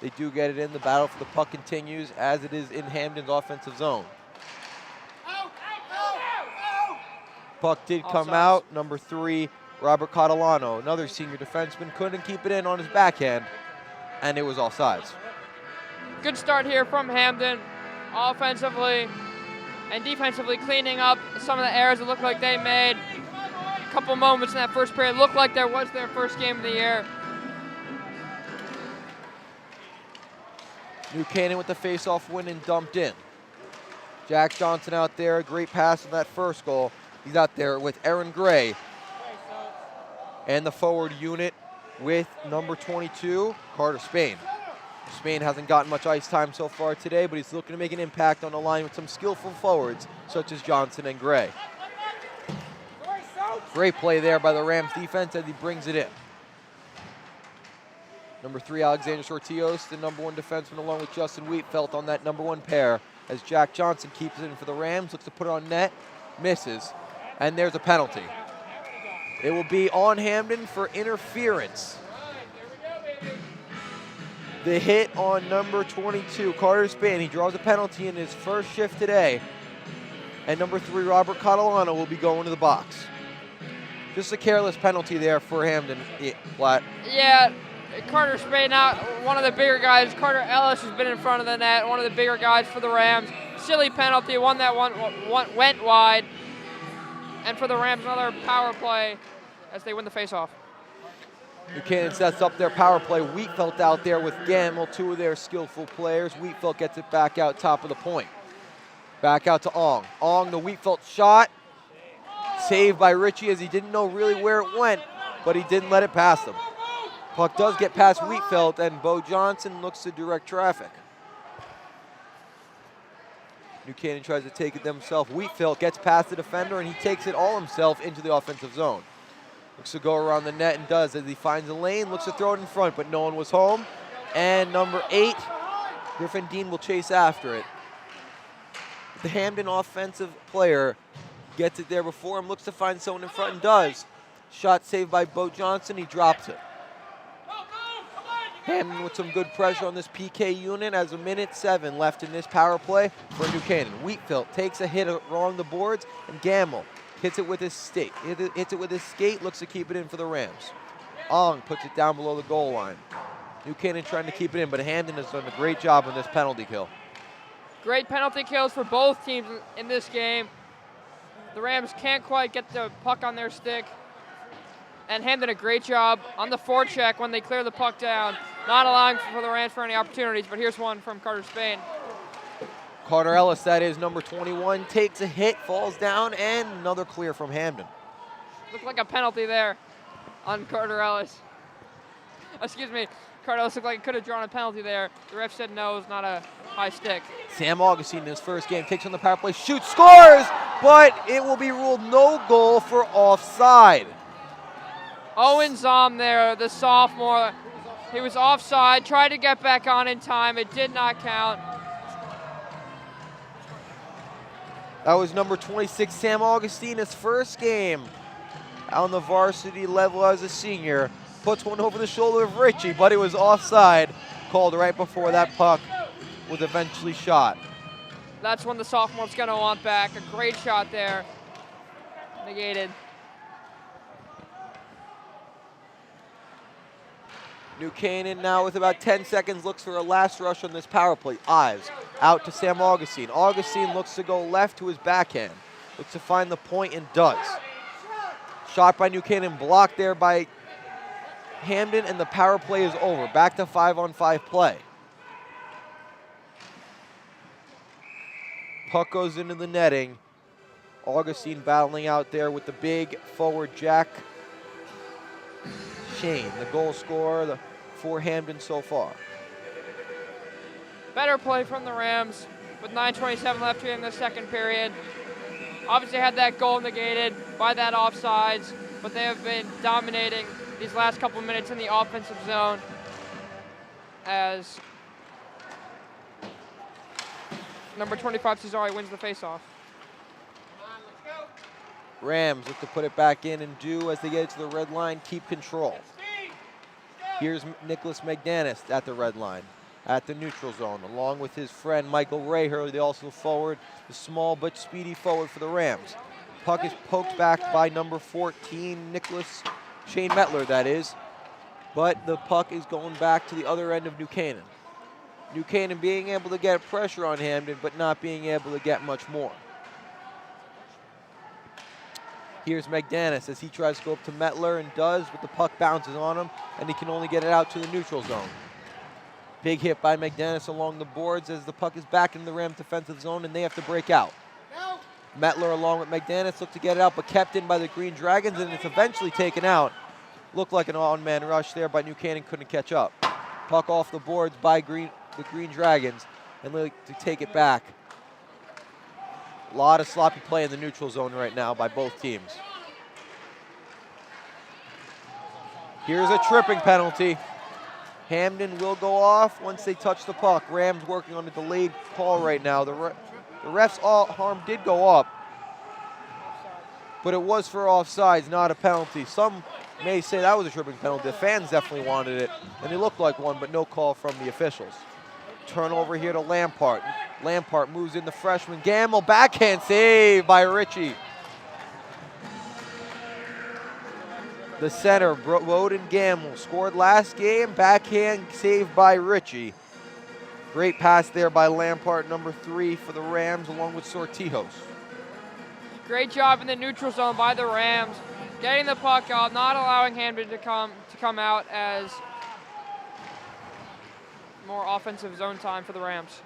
They do get it in. The battle for the puck continues as it is in Hamden's offensive zone. Puck did come out. Number 3, Robert Catalano, another senior defenseman, couldn't keep it in on his backhand, and it was offsides. Good start here from Hamden, offensively and defensively, cleaning up some of the errors that looked like they made. A couple moments in that first period looked like there was their first game of the year. New Canaan with the face-off win and dumped in. Jack Johnson out there, a great pass on that first goal. He's out there with Aaron Gray and the forward unit with number 22, Carter Spain. Spain hasn't gotten much ice time so far today, but he's looking to make an impact on the line with some skillful forwards such as Johnson and Gray. Great play there by the Rams defense as he brings it in. Number 3, Alexander Sortios, the number 1 defenseman, along with Justin Wheatfeld on that number 1 pair, as Jack Johnson keeps it in for the Rams, looks to put it on net, misses, and there's a penalty. It will be on Hamden for interference. The hit on number 22, Carter Spain. He draws a penalty in his first shift today, and number 3, Robert Catalano, will be going to the box. Just a careless penalty there for Hamden, Platt. Yeah. Carter Spain out, one of the bigger guys. Carter Ellis has been in front of the net, one of the bigger guys for the Rams. Silly penalty, one that went wide. And for the Rams, another power play as they win the faceoff. New Canaan sets up their power play. Wheatfeld out there with Gamble, 2 of their skillful players. Wheatfeld gets it back out top of the point. Back out to Ong. Ong, the Wheatfeld shot. Saved by Ritchie as he didn't know really where it went, but he didn't let it pass him. Puck does get past Wheatfeld, and Bo Johnson looks to direct traffic. New Canaan tries to take it himself. Wheatfeld gets past the defender, and he takes it all himself into the offensive zone. Looks to go around the net and does as he finds a lane, looks to throw it in front, but no one was home. And number 8, Griffin Dean, will chase after it. The Hamden offensive player gets it there before him, looks to find someone in front and does. Shot saved by Bo Johnson, he drops it. Hamden with some good pressure on this PK unit as a minute 7 left in this power play for New Canaan. Wheatfield takes a hit along the boards, and Gamble hits it with his skate. Looks to keep it in for the Rams. Ong puts it down below the goal line. New Canaan trying to keep it in, but Hamden has done a great job on this penalty kill. Great penalty kills for both teams in this game. The Rams can't quite get the puck on their stick. And Hamden a great job on the forecheck when they clear the puck down, not allowing for the Rams for any opportunities, but here's one from Carter Spain. Carter Ellis, that is number 21, takes a hit, falls down, and another clear from Hamden. Looked like a penalty there on Carter Ellis. Excuse me, Carter Ellis looked like he could have drawn a penalty there. The ref said no, it's not a high stick. Sam Augustine in his first game takes on the power play, shoots, scores, but it will be ruled no goal for offside. Owen Zom there, the sophomore. He was offside, tried to get back on in time. It did not count. That was number 26, Sam Augustine, his first game on the varsity level as a senior. Puts one over the shoulder of Ritchie, but it was offside, called right before that puck was eventually shot. That's when the sophomore's going to want back. A great shot there. Negated. New Canaan now with about 10 seconds looks for a last rush on this power play. Ives out to Sam Augustine. Augustine looks to go left to his backhand. Looks to find the point and does. Shot by New Canaan, blocked there by Hamden, and the power play is over. Back to 5-on-5 play. Puck goes into the netting. Augustine battling out there with the big forward Jack Shane, the goal scorer for Hamden so far. Better play from the Rams with 9:27 left here in the second period. Obviously had that goal negated by that offsides, but they have been dominating these last couple minutes in the offensive zone as number 25, Cesare, wins the faceoff. Rams look to put it back in and do, as they get it to the red line, keep control. Here's Nicholas McDanis at the red line, at the neutral zone, along with his friend Michael Raher, the also forward, the small but speedy forward for the Rams. Puck is poked back by number 14, Shane Metler, that is. But the puck is going back to the other end of New Canaan. New Canaan being able to get pressure on Hamden, but not being able to get much more. Here's McDanis as he tries to go up to Metler and does, but the puck bounces on him, and he can only get it out to the neutral zone. Big hit by McDanis along the boards as the puck is back in the Rams defensive zone, and they have to break out. Metler along with McDanis look to get it out, but kept in by the Green Dragons, and it's eventually taken out. Looked like an on-man rush there, but New Canaan couldn't catch up. Puck off the boards by the Green Dragons, and look to take it back. A lot of sloppy play in the neutral zone right now by both teams. Here's a tripping penalty. Hamden will go off once they touch the puck. Rams working on a delayed call right now. The ref's arm did go up, but it was for offsides, not a penalty. Some may say that was a tripping penalty. The fans definitely wanted it, and it looked like one, but no call from the officials. Turnover here to Lampart. Lampart moves in the freshman. Gamble, backhand save by Ritchie. The center, Woden Gamble, scored last game. Backhand save by Ritchie. Great pass there by Lampart, number 3 for the Rams, along with Sortijos. Great job in the neutral zone by the Rams, getting the puck out, not allowing Hamden to come out as more offensive zone time for the Rams.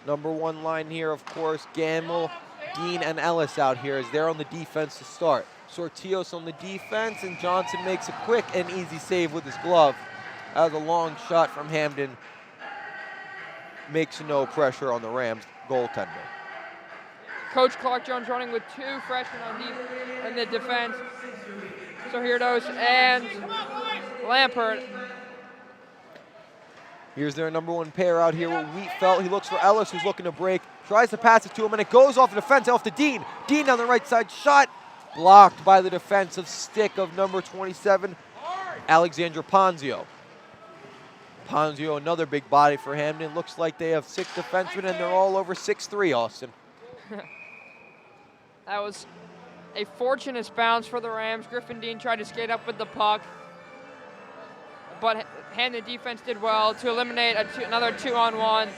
Number 1 line here, of course, Gamble, Dean, and Ellis out here as they're on the defense to start. Sortijos on the defense, and Johnson makes a quick and easy save with his glove. That was a long shot from Hamden. Makes no pressure on the Rams goaltender. Coach Clark Jones running with 2 freshmen in the defense. So here goes, and Lampert. Here's their number 1 pair out here with Wheatfeld. He looks for Ellis, who's looking to break. Tries to pass it to him, and it goes off the defense, off to Dean. Dean on the right side, shot blocked by the defensive stick of number 27, Alexandra Ponzio. Ponzio, another big body for Hamden. Looks like they have 6 defensemen, and they're all over 6'3", Austin. That was a fortunate bounce for the Rams. Griffin Dean tried to skate up with the puck, but Hamden defense did well to eliminate another 2-on-1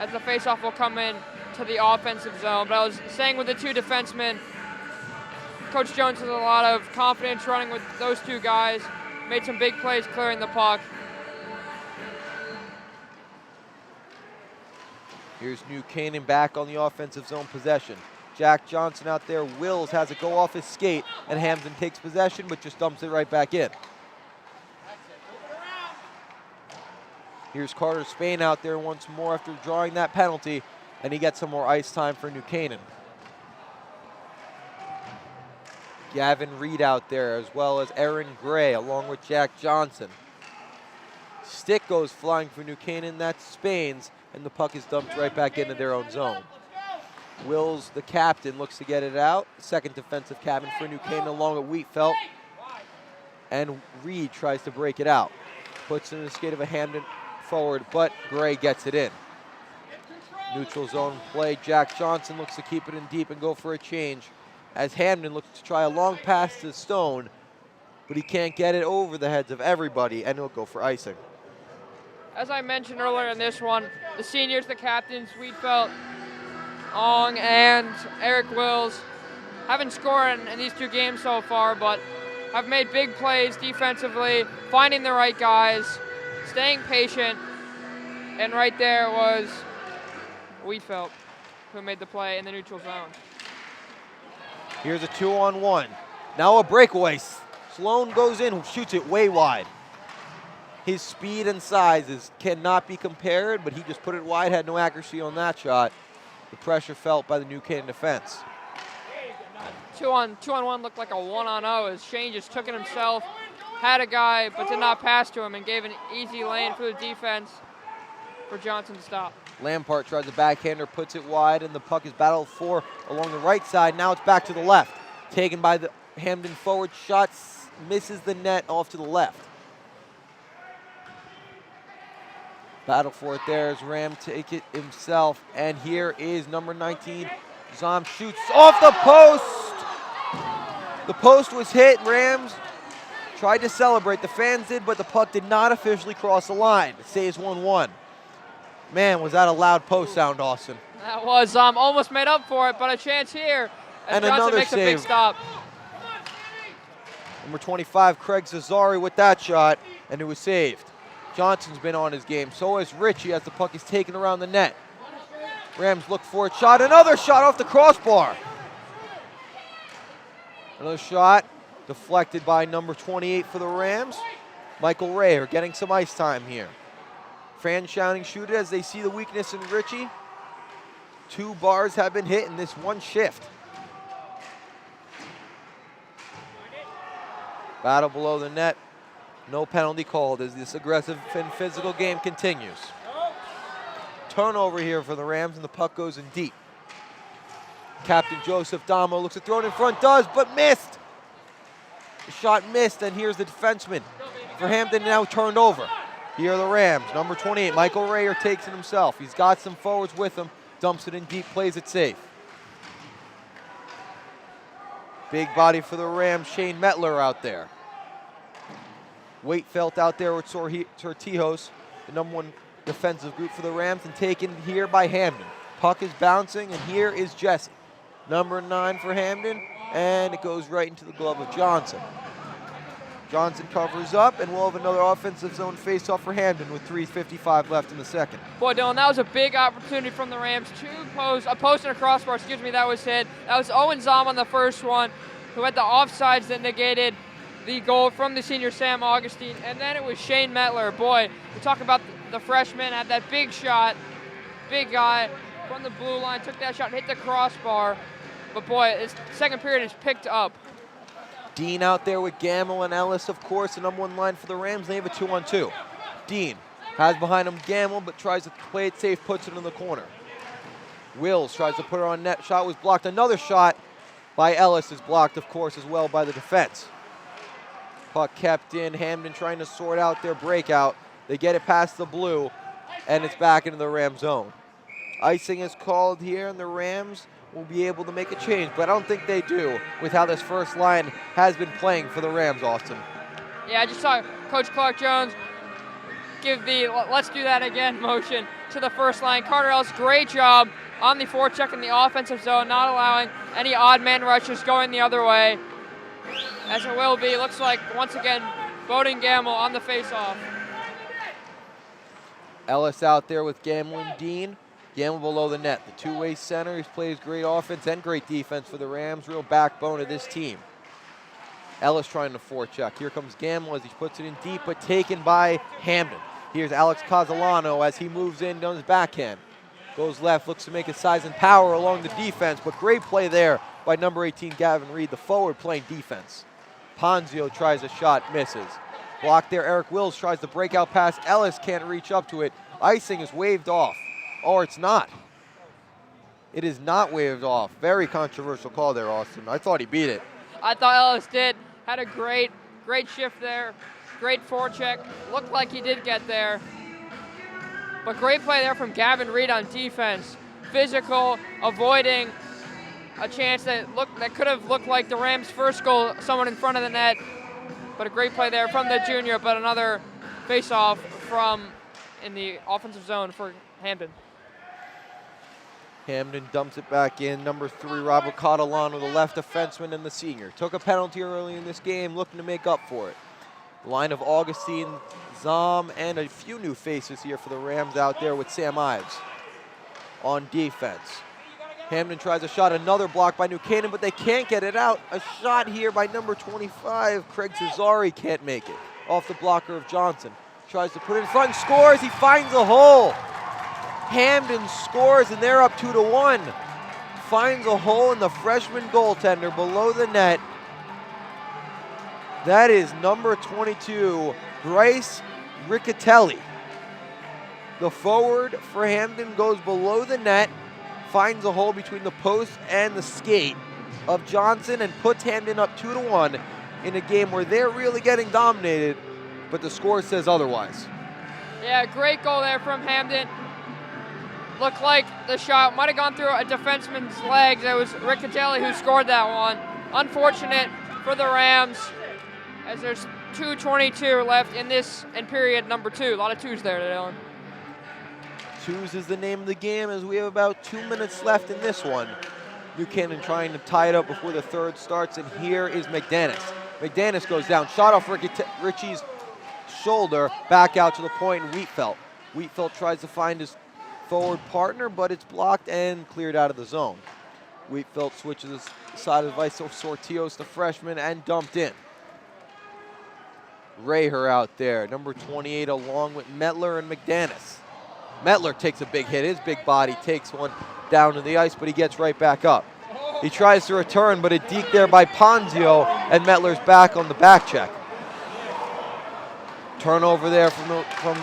as the faceoff will come in to the offensive zone. But I was saying with the 2 defensemen, Coach Jones has a lot of confidence running with those 2 guys. Made some big plays clearing the puck. Here's New Canaan back on the offensive zone possession. Jack Johnson out there. Wills has it go off his skate, and Hamden takes possession, but just dumps it right back in. Here's Carter Spain out there once more after drawing that penalty, and he gets some more ice time for New Canaan. Gavin Reed out there, as well as Aaron Gray, along with Jack Johnson. Stick goes flying for New Canaan. That's Spain's, and the puck is dumped right back into their own zone. Wills, the captain, looks to get it out. Second defensive captain for New Canaan, along with Wheatfeld. And Reed tries to break it out. Puts in the skate of a Hamden forward, but Gray gets it in. Neutral zone play. Jack Johnson looks to keep it in deep and go for a change, as Hamden looks to try a long pass to Stone, but he can't get it over the heads of everybody, and he'll go for icing. As I mentioned earlier in this one, the seniors, the captains, Wheatfeld, Ong, and Eric Wills, haven't scored in these 2 games so far, but have made big plays defensively, finding the right guys, staying patient, and right there was Wheatfeld who made the play in the neutral zone. Here's a 2-on-1. Now a breakaway. Sloan goes in, shoots it way wide. His speed and size cannot be compared, but he just put it wide, had no accuracy on that shot. The pressure felt by the New Canaan defense. 2-on-1 looked like a 1-on-0 as Shane just took it himself, had a guy, but did not pass to him and gave an easy lane for the defense for Johnson to stop. Lampart tries a backhander, puts it wide, and the puck is battled for along the right side. Now it's back to the left. Taken by the Hamden forward. Shot misses the net off to the left. Battle for it there as Ram take it himself. And here is number 19. Zom shoots off the post. The post was hit. Rams tried to celebrate. The fans did, but the puck did not officially cross the line. It stays 1-1. Man, was that a loud post sound, Austin. That was almost made up for it, but a chance here as And Johnson another makes save. a big stop. Number 25, Craig Cesari with that shot, and it was saved. Johnson's been on his game. So has Richie as the puck is taken around the net. Rams look for it. Shot. Another shot off the crossbar. Another shot deflected by number 28 for the Rams. Michael Rayer getting some ice time here. Fans shouting, shoot it, as they see the weakness in Richie. 2 bars have been hit in this one shift. Battle below the net. No penalty called as this aggressive and physical game continues. Turnover here for the Rams, and the puck goes in deep. Captain Joseph Damo looks to throw it in front, does, but missed. The shot missed, and here's the defenseman for Hamden, now turned over. Here are the Rams. Number 28, Michael Rayer takes it himself. He's got some forwards with him, dumps it in deep, plays it safe. Big body for the Rams, Shane Metler out there. Waitfelt out there with Tortijos, the number 1 defensive group for the Rams, and taken here by Hamden. Puck is bouncing, and here is Jesse. Number 9 for Hamden, and it goes right into the glove of Johnson. Johnson covers up, and we'll have another offensive zone face-off for Hamden with 3:55 left in the second. Boy, Dylan, that was a big opportunity from the Rams. A post and a crossbar, that was hit. That was Owen Zom on the first one, who had the offsides that negated the goal from the senior Sam Augustine. And then it was Shane Metler. Boy, we talk about the freshman, had that big shot. Big guy from the blue line, took that shot, hit the crossbar. But boy, this second period is picked up. Dean out there with Gamble and Ellis, of course, the number 1 line for the Rams. They have a 2-on-2. Dean has behind him Gamble, but tries to play it safe, puts it in the corner. Wills tries to put her on net. Shot was blocked. Another shot by Ellis is blocked, of course, as well by the defense. Puck kept in. Hamden trying to sort out their breakout. They get it past the blue, and it's back into the Ram zone. Icing is called here, and the Rams will be able to make a change, but I don't think they do with how this first line has been playing for the Rams, Austin. Yeah, I just saw Coach Clark Jones give the let's do that again motion to the first line. Carter Ellis, great job on the forecheck in the offensive zone, not allowing any odd man rushes going the other way. As it will be, looks like once again, Bowden Gamble on the faceoff. Ellis out there with Gamble and Dean. Gamble below the net. The two-way center. He plays great offense and great defense for the Rams. Real backbone of this team. Ellis trying to forecheck. Here comes Gamble as he puts it in deep, but taken by Hamden. Here's Alex Casalano as he moves in, down his backhand. Goes left, looks to make his size and power along the defense, but great play there by number 18, Gavin Reed, the forward playing defense. Ponzio tries a shot, misses. Blocked there, Eric Wills tries to break out pass. Ellis can't reach up to it. Icing is waved off. Or it's not. It is not waved off. Very controversial call there, Austin. I thought he beat it. I thought Ellis did. Had a great shift there. Great forecheck. Looked like he did get there. But great play there from Gavin Reed on defense. Physical, avoiding a chance that could have looked like the Rams' first goal, someone in front of the net. But a great play there from the junior, but another face-off from in the offensive zone for Hamden. Hamden dumps it back in. Number 3, Robert Catalano, the left defenseman and the senior. Took a penalty early in this game, looking to make up for it. Line of Augustine, Zom, and a few new faces here for the Rams out there with Sam Ives on defense. Hamden tries a shot, another block by New Canaan, but they can't get it out. A shot here by number 25, Craig Cesari can't make it. Off the blocker of Johnson. tries to put it in front, scores, he finds a hole. Hamden scores, and they're up 2-1. Finds a hole in the freshman goaltender below the net. That is number 22, Bryce Riccatelli. The forward for Hamden goes below the net, finds a hole between the post and the skate of Johnson, and puts Hamden up 2-1 in a game where they're really getting dominated, but the score says otherwise. Yeah, great goal there from Hamden. Looked like the shot might have gone through a defenseman's legs. It was Riccatelli who scored that one. Unfortunate for the Rams, as there's 2:22 left in period number 2. A lot of twos there, Dylan. Twos is the name of the game, as we have about 2 minutes left in this one. New Canaan trying to tie it up before the third starts, and here is McDanis. McDanis goes down, shot off Richie's shoulder, back out to the point, and Wheatfeld. Wheatfeld tries to find his forward partner, but it's blocked and cleared out of the zone. Wheatfeld switches the side of the ice, Sortios, the freshman, and dumped in. Raher out there, number 28, along with Metler and McDanis. Metler takes a big hit. His big body takes one down to the ice, but he gets right back up. He tries to return, but a deke there by Ponzio, and Metler's back on the back check. Turnover there from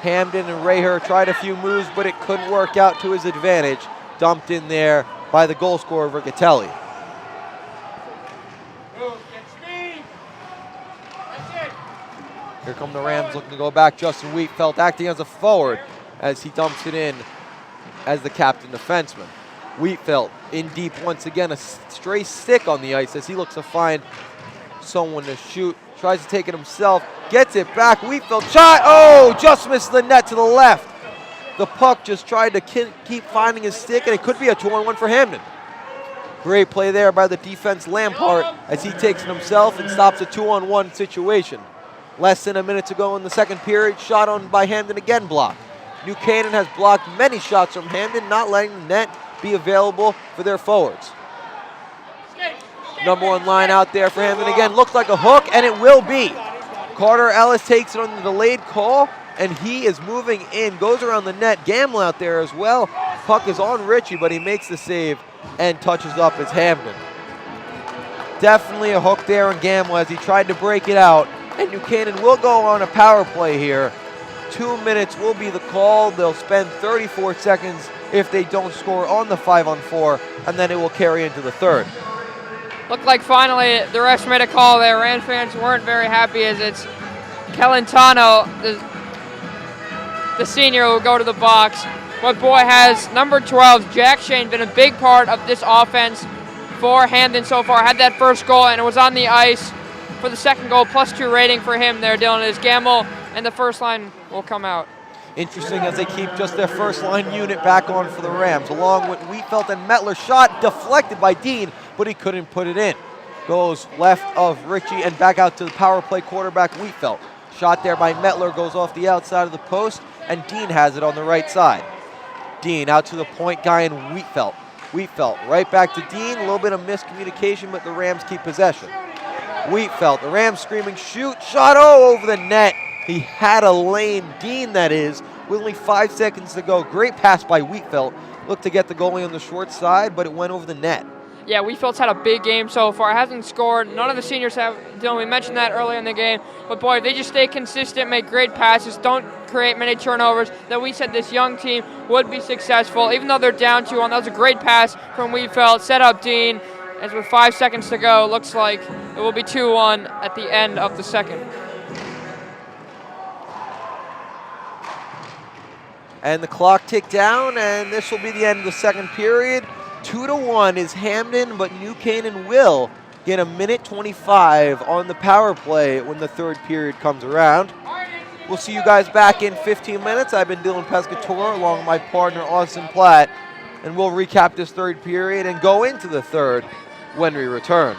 Hamden, and Raher tried a few moves, but it couldn't work out to his advantage. Dumped in there by the goal scorer, Riccatelli. Here come the Rams looking to go back. Justin Wheatfeld acting as a forward as he dumps it in as the captain defenseman. Wheatfeld in deep once again, a stray stick on the ice as he looks to find someone to shoot. Tries to take it himself, gets it back. Wheatfeld shot, oh, just missed the net to the left. The puck just tried to keep finding his stick, and it could be a 2-on-1 for Hamden. Great play there by the defense, Lampart, as he takes it himself and stops a 2-on-1 situation. Less than a minute to go in the second period. Shot on by Hamden, again blocked. New Canaan has blocked many shots from Hamden, not letting the net be available for their forwards. Number 1 line out there for Hamden again. Looks like a hook, and it will be. Carter Ellis takes it on the delayed call, and he is moving in. Goes around the net. Gamble out there as well. Puck is on Richie, but he makes the save and touches up as Hamden. Definitely a hook there on Gamble as he tried to break it out. And New Canaan will go on a power play here. 2 minutes will be the call. They'll spend 34 seconds if they don't score on the 5-on-4, and then it will carry into the third. Looked like finally the refs made a call there. Rams fans weren't very happy, as it's Calentano, the senior, who will go to the box. But boy, has number 12, Jack Shane, been a big part of this offense for Hamden so far. Had that first goal, and it was on the ice for the second goal, +2 rating for him there, Dylan. As Gamble and the first line will come out. Interesting as they keep just their first line unit back on for the Rams, along with Wheatfeld and Metler. Shot deflected by Dean, but he couldn't put it in. Goes left of Richie and back out to the power play quarterback, Wheatfeld. Shot there by Metler, goes off the outside of the post, and Dean has it on the right side. Dean out to the point guy in Wheatfeld. Wheatfeld right back to Dean. A little bit of miscommunication, but the Rams keep possession. Wheatfeld, the Rams screaming, shoot, shot, oh, over the net. He had a lane, Dean that is, with only 5 seconds to go. Great pass by Wheatfeld. Looked to get the goalie on the short side, but it went over the net. Yeah, Wheatfeld's had a big game so far. Hasn't scored. None of the seniors have. Dylan, we mentioned that earlier in the game. But boy, they just stay consistent, make great passes, don't create many turnovers, that we said this young team would be successful, even though they're down 2-1. That was a great pass from Wheatfeld. Set up Dean. As with 5 seconds to go, looks like it will be 2-1 at the end of the second. And the clock ticked down, and this will be the end of the second period. 2-1 is Hamden, but New Canaan will get 1:25 on the power play when the third period comes around. We'll see you guys back in 15 minutes. I've been Dylan Pescatore along with my partner Austin Platt, and we'll recap this third period and go into the third when we return.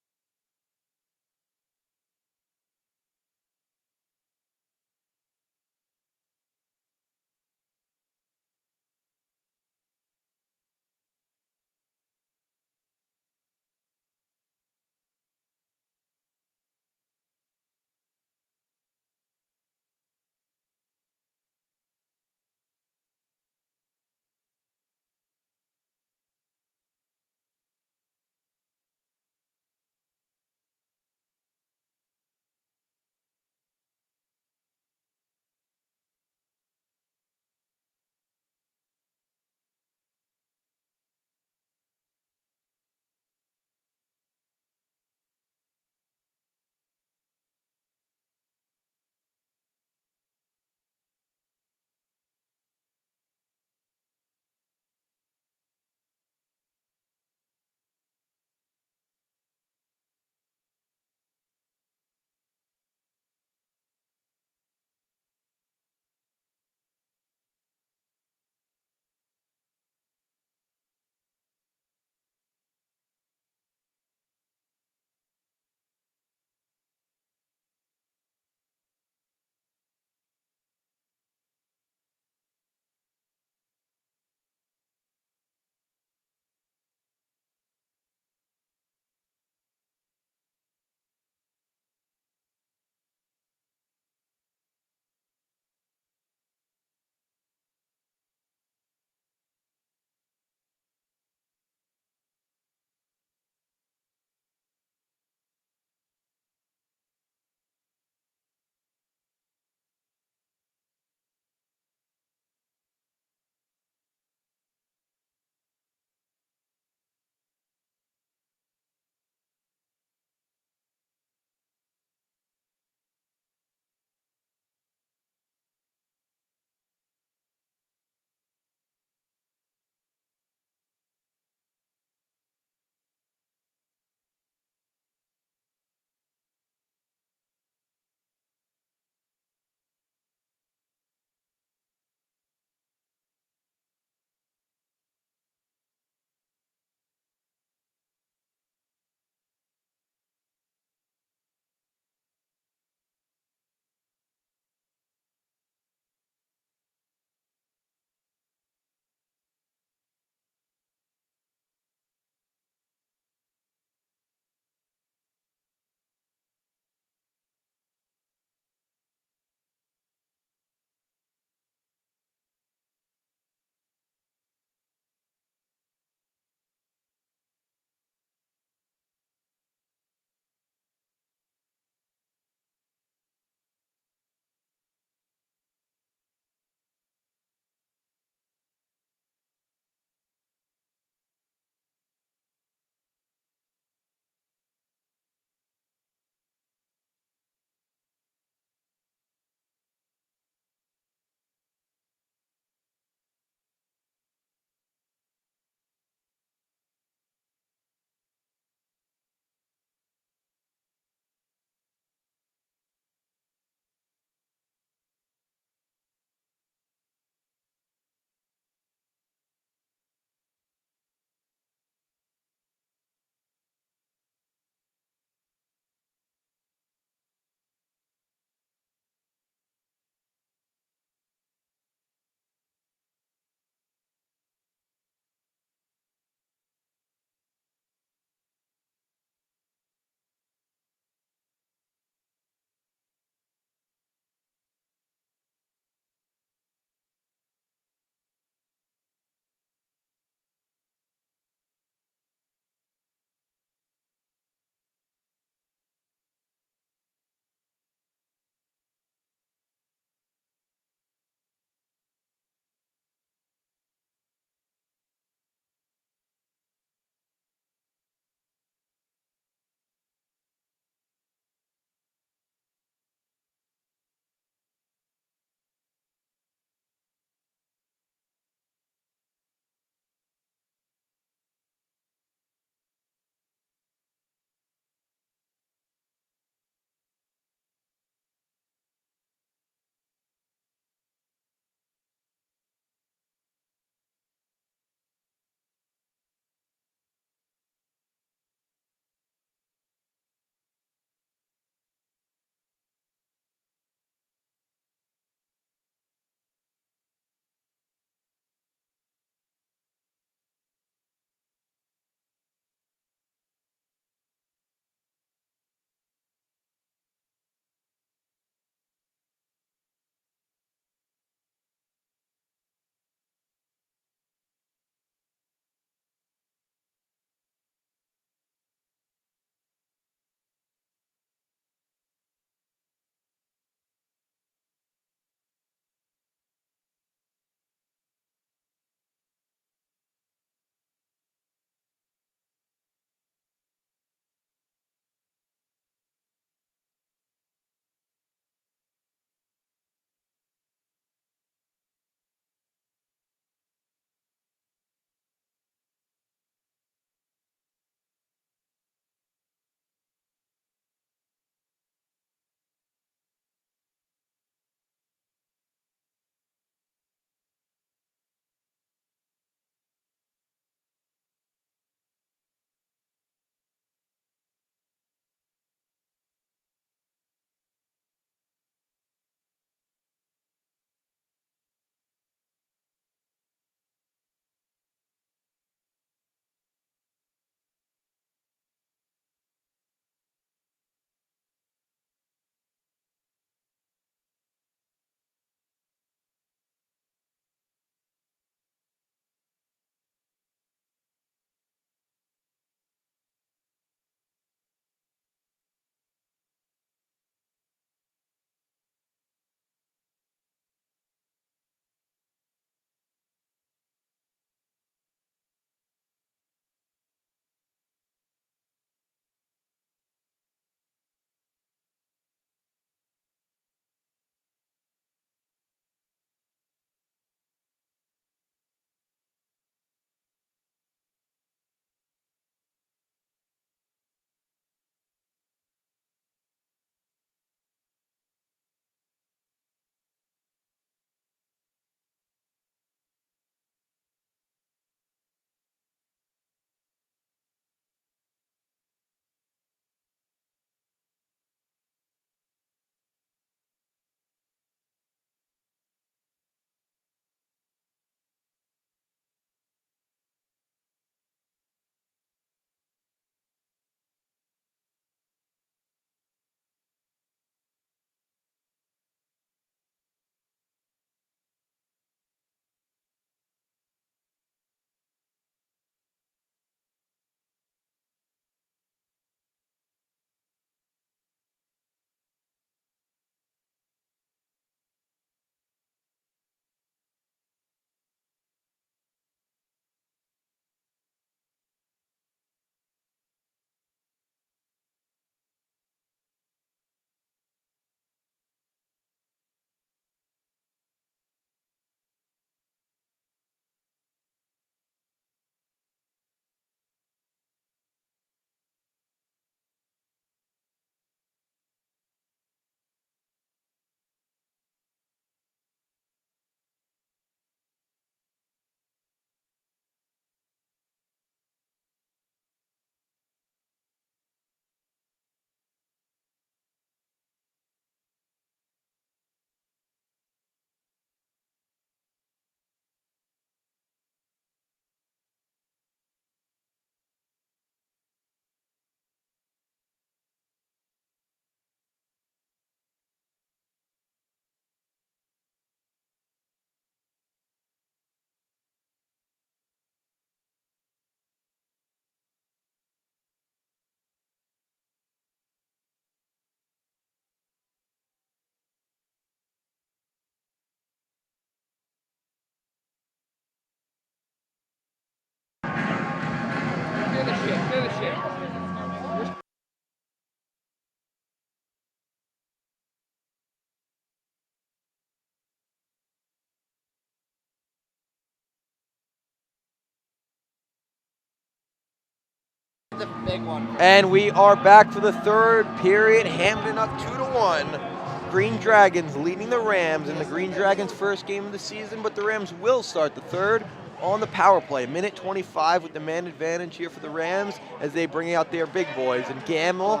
The big one. And we are back for the third period. Hamden up 2-1. Green Dragons leading the Rams in the Green Dragons' first game of the season, but the Rams will start the third on the power play. Minute 25 with the man advantage here for the Rams as they bring out their big boys. And Gamble,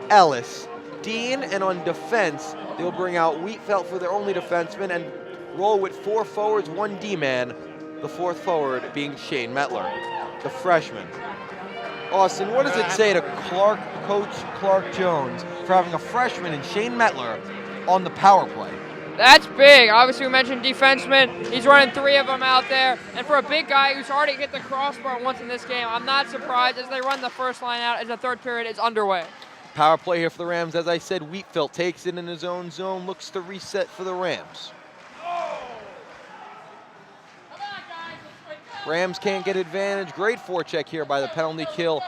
Ellis, Dean, and on defense, they'll bring out Wheatfeld for their only defenseman and roll with 4 forwards, 1 D-man, the 4th forward being Shane Metler, the freshman. Austin, what does it say to Coach Clark Jones for having a freshman in Shane Metler on the power play? That's big. Obviously, we mentioned defenseman. He's running 3 of them out there. And for a big guy who's already hit the crossbar once in this game, I'm not surprised as they run the first line out as the third period is underway. Power play here for the Rams. As I said, Wheatfield takes it in his own zone, looks to reset for the Rams. Rams can't get advantage. Great forecheck here by the penalty kill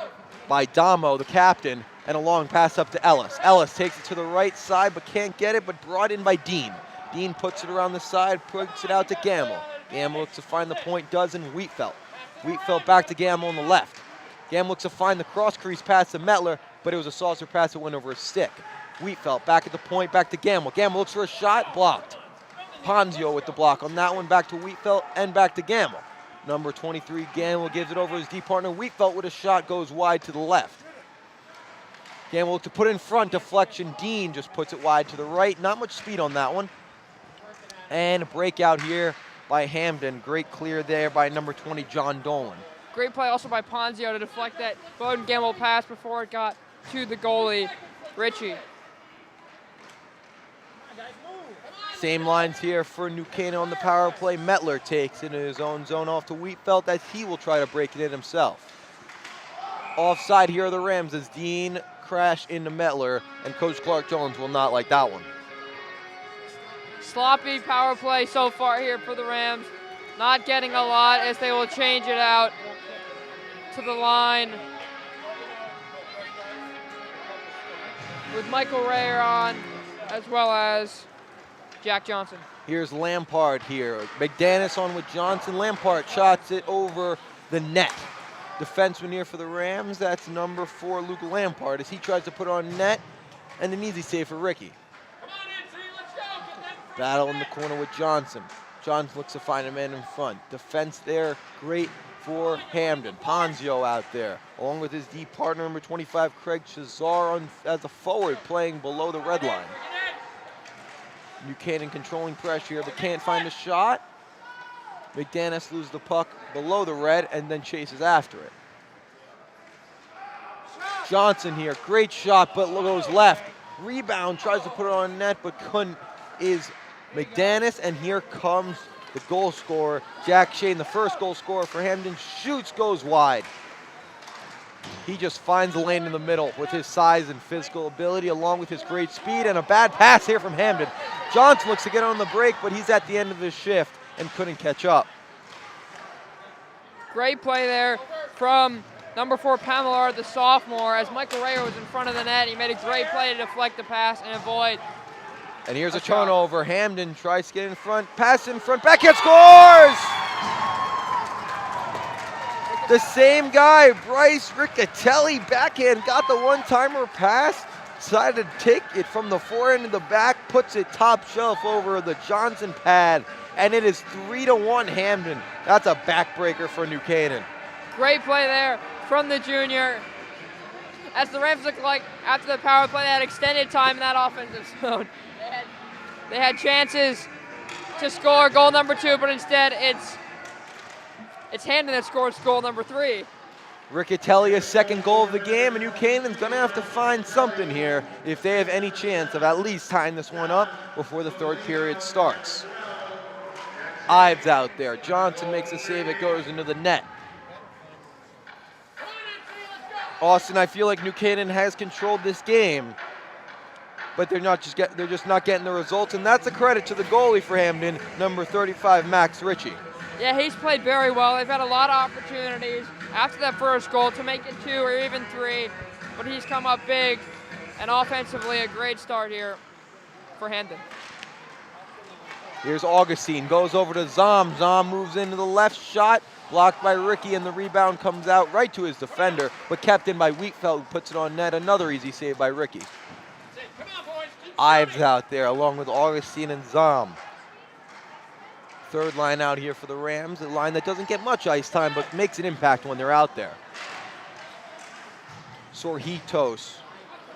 by Damo, the captain, and a long pass up to Ellis. Ellis takes it to the right side but can't get it, but brought in by Dean. Dean puts it around the side, puts it out to Gamble. Gamble looks to find the point, doesn't Wheatfeld. Wheatfeld back to Gamble on the left. Gamble looks to find the cross crease pass to Metler, but it was a saucer pass that went over his stick. Wheatfeld back at the point, back to Gamble. Gamble looks for a shot, blocked. Ponzio with the block on that one, back to Wheatfeld and back to Gamble. Number 23, Gamble gives it over his D partner. Wheatfeld with a shot goes wide to the left. Gamble to put in front, deflection. Dean just puts it wide to the right. Not much speed on that one. And a breakout here by Hamden. Great clear there by number 20, John Dolan. Great play also by Ponzio to deflect that Bowden Gamble pass before it got to the goalie, Richie. Same lines here for New Canaan on the power play. Metler takes it in his own zone off to Wheatfeld as he will try to break it in himself. Offside here are the Rams as Dean crashed into Metler, and Coach Clark Jones will not like that one. Sloppy power play so far here for the Rams. Not getting a lot as they will change it out to the line with Michael Rayer on as well as Jack Johnson. Here's Lampard here. McDanis on with Johnson. Lampard shots it over the net. Defenseman here for the Rams. That's number 4, Luke Lampard, as he tries to put it on net. And an easy save for Ricky. Battle in the corner with Johnson. Johnson looks to find a man in front. Defense there, great for Hamden. Ponzio out there, along with his D partner, number 25, Craig Chazar, as a forward, playing below the red line. New Canaan controlling pressure here, but can't find a shot. McDanis loses the puck below the red and then chases after it. Johnson here, great shot, but goes left. Rebound, tries to put it on net, but couldn't, is McDanis, and here comes the goal scorer, Jack Shane, the first goal scorer for Hamden, shoots, goes wide. He just finds the lane in the middle with his size and physical ability, along with his great speed, and a bad pass here from Hamden. Johnson looks to get on the break, but he's at the end of his shift and couldn't catch up. Great play there from number 4, Pamela, the sophomore, as Michael Rayer was in front of the net. He made a great play to deflect the pass and avoid. And here's a turnover. Hamden tries to get in front, pass in front, backhand scores! The same guy, Bryce Riccatelli, backhand, got the one-timer pass, decided to take it from the forehand to the back, puts it top shelf over the Johnson pad, and it is 3-1 Hamden. That's a backbreaker for New Canaan. Great play there from the junior. As the Rams look like after the power play, they had extended time in that offensive zone. They had chances to score goal number 2, but instead it's Hamden that scores goal number 3. Riccatelli's second goal of the game, and New Canaan's going to have to find something here if they have any chance of at least tying this one up before the third period starts. Ives out there. Johnson makes a save. It goes into the net. Austin, I feel like New Canaan has controlled this game, but they're just not getting the results, and that's a credit to the goalie for Hamden, number 35, Max Ritchie. Yeah, he's played very well. They've had a lot of opportunities after that first goal to make it 2 or even 3, but he's come up big, and offensively a great start here for Hamden. Here's Augustine, goes over to Zom. Zom moves into the left shot, blocked by Ricky, and the rebound comes out right to his defender, but kept in by Wheatfeld, who puts it on net. Another easy save by Ricky. Ives out there, along with Augustine and Zom. Third line out here for the Rams, a line that doesn't get much ice time, but makes an impact when they're out there. Sorhitos,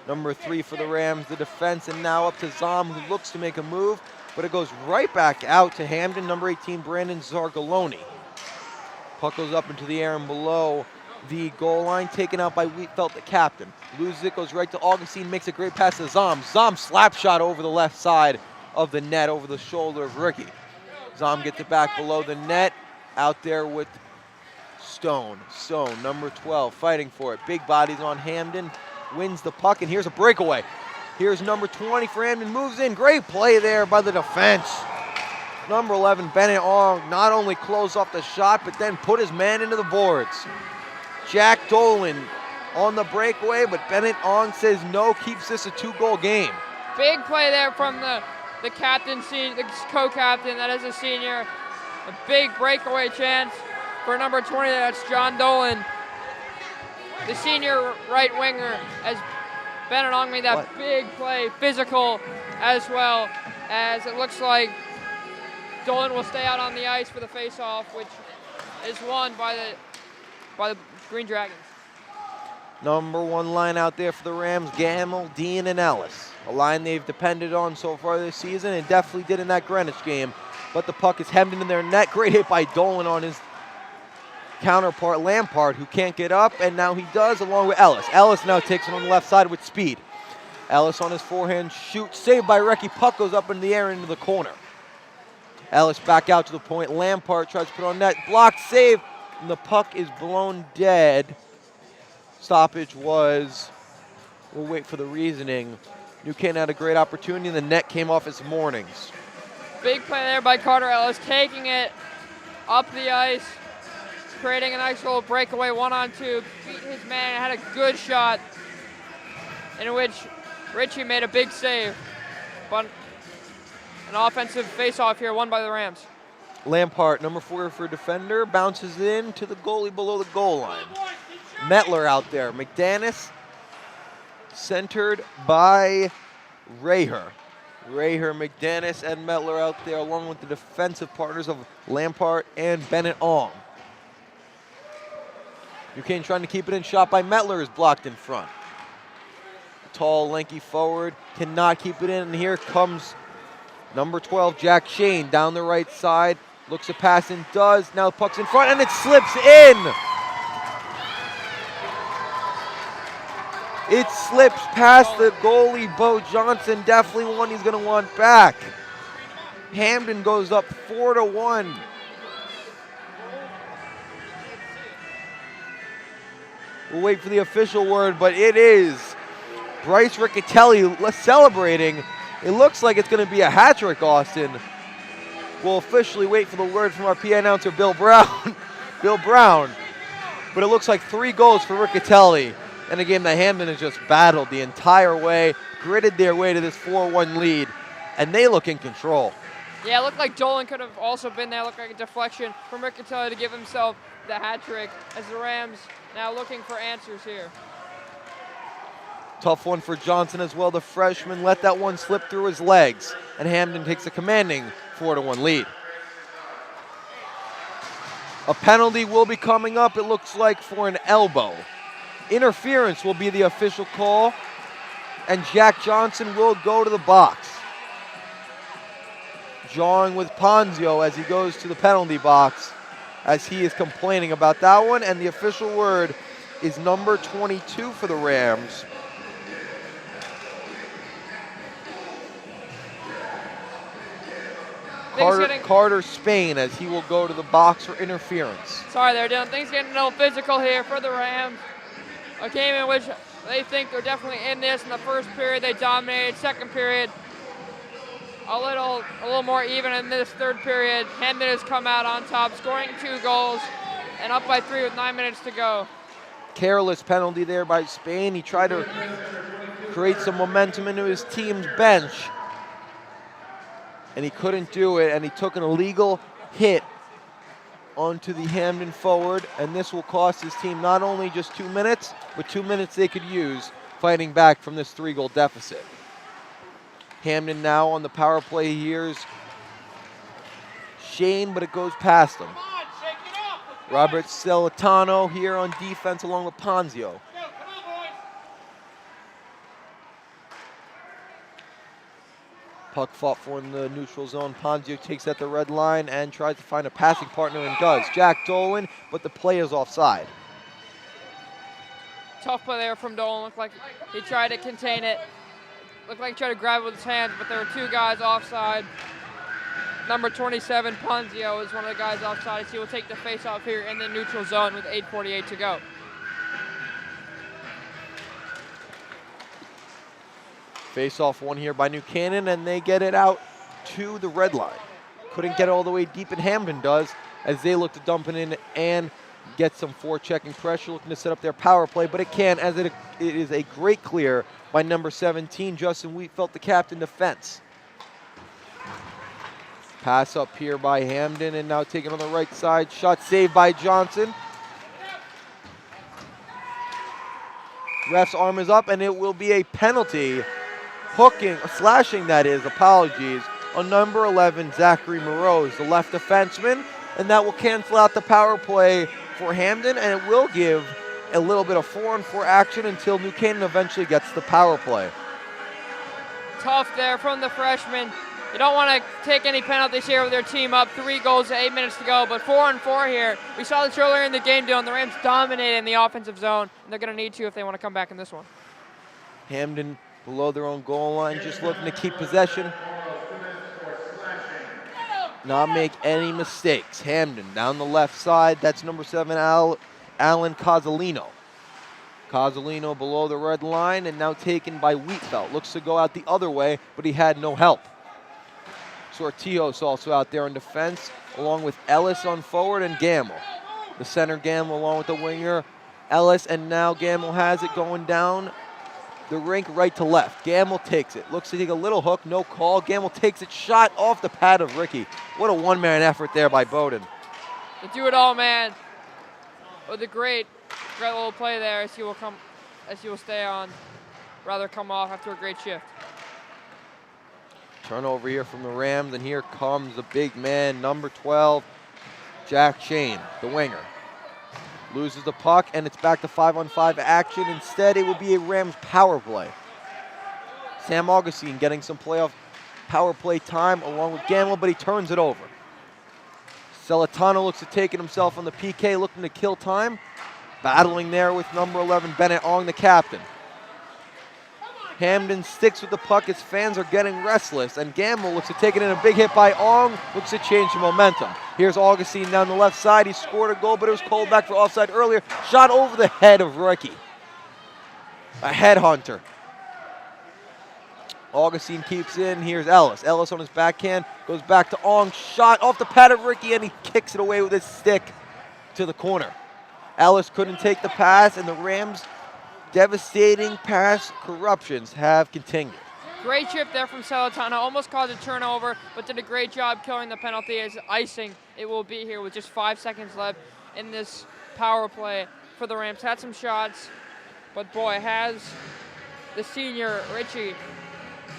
number 3 for the Rams, the defense, and now up to Zom, who looks to make a move, but it goes right back out to Hamden, number 18, Brandon Zargaloni. Puck goes up into the air and below the goal line, taken out by Wheatfeld, the captain. Loses it, goes right to Augustine, makes a great pass to Zom. Zom slap shot over the left side of the net, over the shoulder of Ricky. Zom gets it back below the net, out there with Stone. Stone, number 12, fighting for it. Big bodies on Hamden, wins the puck, and here's a breakaway. Here's number 20 for Hamden, moves in. Great play there by the defense. Number 11, Bennett Ong, not only closed off the shot, but then put his man into the boards. Jack Dolan on the breakaway, but Bennett Ong says no, keeps this a 2-goal game. Big play there from the captain, the co-captain, that is a senior. A big breakaway chance for number 20, that's John Dolan. The senior right winger, as Bennett Ong made that big play, physical as well, as it looks like Dolan will stay out on the ice for the face-off, which is won by the Green Dragons. Number 1 line out there for the Rams, Gamble, Dean, and Ellis. A line they've depended on so far this season and definitely did in that Greenwich game. But the puck is hemmed in their net. Great hit by Dolan on his counterpart, Lampard, who can't get up, and now he does, along with Ellis. Ellis now takes it on the left side with speed. Ellis on his forehand shoot, saved by Recchi. Puck goes up in the air into the corner. Ellis back out to the point. Lampard tries to put on net. Blocked, save, and the puck is blown dead. Stoppage was, we'll wait for the reasoning. New Canaan had a great opportunity, and the net came off his Mornings. Big play there by Carter Ellis, taking it up the ice, creating a nice little breakaway 1-on-2, beat his man, had a good shot in which Richie made a big save. But an offensive face-off here, won by the Rams. Lampard, number 4 for defender, bounces in to the goalie below the goal line. Metler out there. McDanis centered by Raher. Raher, McDanis, and Metler out there, along with the defensive partners of Lampard and Bennett Ong. Duquesne trying to keep it in. Shot by Metler is blocked in front. Tall, lanky forward cannot keep it in, and here comes number 12, Jack Shane, down the right side. Looks to pass and does. Now the puck's in front, and it slips in. It slips past the goalie, Bo Johnson. Definitely one he's going to want back. Hamden goes up 4-1. We'll wait for the official word, but it is Bryce Riccatelli celebrating. It looks like it's going to be a hat trick, Austin. We'll officially wait for the word from our PA announcer, Bill Brown. Bill Brown. But it looks like 3 goals for Riccatelli. And a game that Hamden has just battled the entire way, gritted their way to this 4-1 lead, and they look in control. Yeah, it looked like Dolan could have also been there. It looked like a deflection from Riccatelli to give himself the hat trick, as the Rams now looking for answers here. Tough one for Johnson as well. The freshman let that one slip through his legs, and Hamden takes a commanding 4-1 lead. A penalty will be coming up, it looks like, for an elbow. Interference will be the official call, and Jack Johnson will go to the box. Jawing with Ponzio as he goes to the penalty box, as he is complaining about that one, and the official word is number 22 for the Rams. Carter Spain, as he will go to the box for interference. Sorry there, Dylan. Things getting a little physical here for the Rams. A game in which they think they're definitely in this. In the first period, they dominated. Second period, a little more even. In this third period, Hamden has come out on top, scoring 2 goals and up by 3 with 9 minutes to go. Careless penalty there by Spain. He tried to create some momentum into his team's bench. and he couldn't do it, and he took an illegal hit onto the Hamden forward, and this will cost his team not only just 2 minutes, but 2 minutes they could use fighting back from this 3-goal deficit. Hamden now on the power play. Here's Shane, but it goes past him. Robert Celentano here on defense along with Ponzio. Puck fought for in the neutral zone. Ponzio takes at the red line and tries to find a passing partner and does. Jack Dolan, but the play is offside. Tough play there from Dolan. Looked like he tried to contain it. Looked like he tried to grab it with his hands, but there were 2 guys offside. Number 27, Ponzio, is one of the guys offside. He will take the face-off here in the neutral zone with 8:48 to go. Face-off won here by New Canaan, and they get it out to the red line. Couldn't get it all the way deep, and Hamden does, as they look to dump it in and get some forechecking pressure, looking to set up their power play, but it can, as it is a great clear by number 17, Justin Wheatfeld, the captain defense. Pass up here by Hamden, and now taken on the right side. Shot saved by Johnson. Ref's arm is up, and it will be a penalty. Slashing that is, apologies, on number 11, Zachary Moreau, the left defenseman, and that will cancel out the power play for Hamden, and it will give a little bit of 4-on-4 action until New Canaan eventually gets the power play. Tough there from the freshman. You don't want to take any penalties here with their team up 3 goals, 8 minutes to go, but 4-on-4 here. We saw this earlier in the game, Dylan. The Rams dominating the offensive zone, and they're going to need to if they want to come back in this one. Hamden below their own goal line, just looking to keep possession. Not make any mistakes. Hamden down the left side. That's number 7, Alan Cozzolino. Cozzolino below the red line, and now taken by Wheatfeld. Looks to go out the other way, but he had no help. Sortijos also out there on defense, along with Ellis on forward and Gamble. The center Gamble along with the winger Ellis, and now Gamble has it going down the rink right to left. Gamble takes it. Looks to take a little hook, no call. Gamble takes it, shot off the pad of Ricky. What a one-man effort there by Bowden. The do-it-all man with a great little play there as he will stay on, rather come off after a great shift. Turnover here from the Rams, and here comes the big man, number 12, Jack Shane, the winger. Loses the puck, and it's back to 5-on-5 action. Instead, it will be a Rams power play. Sam Augustine getting some playoff power play time along with Gamble, but he turns it over. Celentano looks to take it himself on the PK, looking to kill time. Battling there with number 11, Bennett Ong, the captain. Hamden sticks with the puck as fans are getting restless, and Gamble looks to take it in. A big hit by Ong, looks to change the momentum. Here's Augustine down the left side. He scored a goal, but it was called back for offside earlier. Shot over the head of Ricky. A headhunter. Augustine keeps in. Here's Ellis. Ellis on his backhand, goes back to Ong. Shot off the pad of Ricky, and he kicks it away with his stick to the corner. Ellis couldn't take the pass, and the Rams' devastating pass corruptions have continued. Great chip there from Celentano. Almost caused a turnover, but did a great job killing the penalty as icing. It will be here with just 5 seconds left in this power play for the Rams. Had some shots, but boy, has the senior, Richie,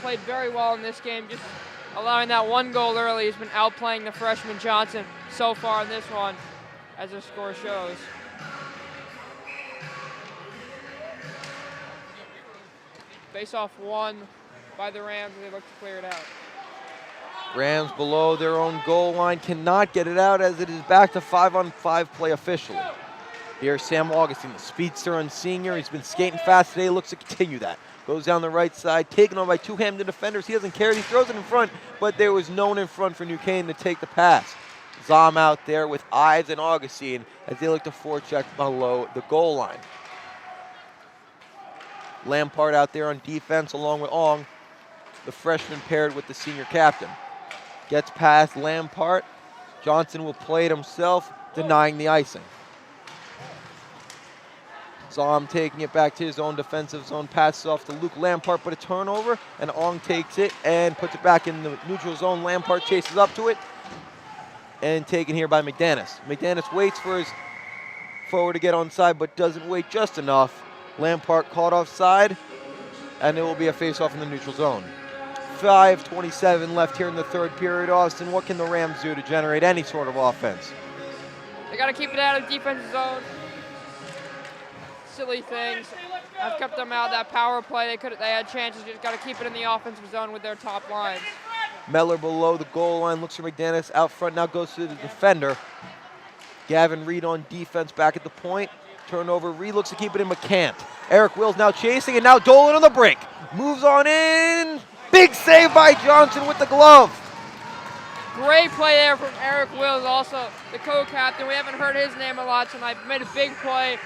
played very well in this game. Just allowing that 1 goal early. He's been outplaying the freshman Johnson so far in this one, as the score shows. Face-off won by the Rams, and they look to clear it out. Rams below their own goal line cannot get it out as it is back to 5-on-5 play officially. Here's Sam Augustine, the speedster and senior. He's been skating fast today, looks to continue that. Goes down the right side, taken on by 2 Hamden defenders. He doesn't care, he throws it in front, but there was no one in front for New Canaan to take the pass. Zom out there with Ives and Augustine as they look to forecheck below the goal line. Lampard out there on defense along with Ong, the freshman paired with the senior captain. Gets past Lampard. Johnson will play it himself, denying the icing. Saw him taking it back to his own defensive zone, passes off to Luke Lampart, but a turnover, and Ong takes it and puts it back in the neutral zone. Lampart chases up to it, and taken here by McDanis. McDanis waits for his forward to get onside, but doesn't wait just enough. Lampart caught offside, and it will be a face-off in the neutral zone. 5:27 left here in the third period. Austin, what can the Rams do to generate any sort of offense? They got to keep it out of the defensive zone. Silly things. I've kept them out of that power play. They had chances. Just got to keep it in the offensive zone with their top lines. Meller below the goal line, looks for McDanis. Out front now goes to the defender. Gavin Reed on defense back at the point. Turnover, Reed looks to keep it in, but can't. Eric Wills now chasing, and now Dolan on the break. Moves on in. Big save by Johnson with the glove. Great play there from Eric Wills, also the co-captain. We haven't heard his name a lot tonight. Made a big play.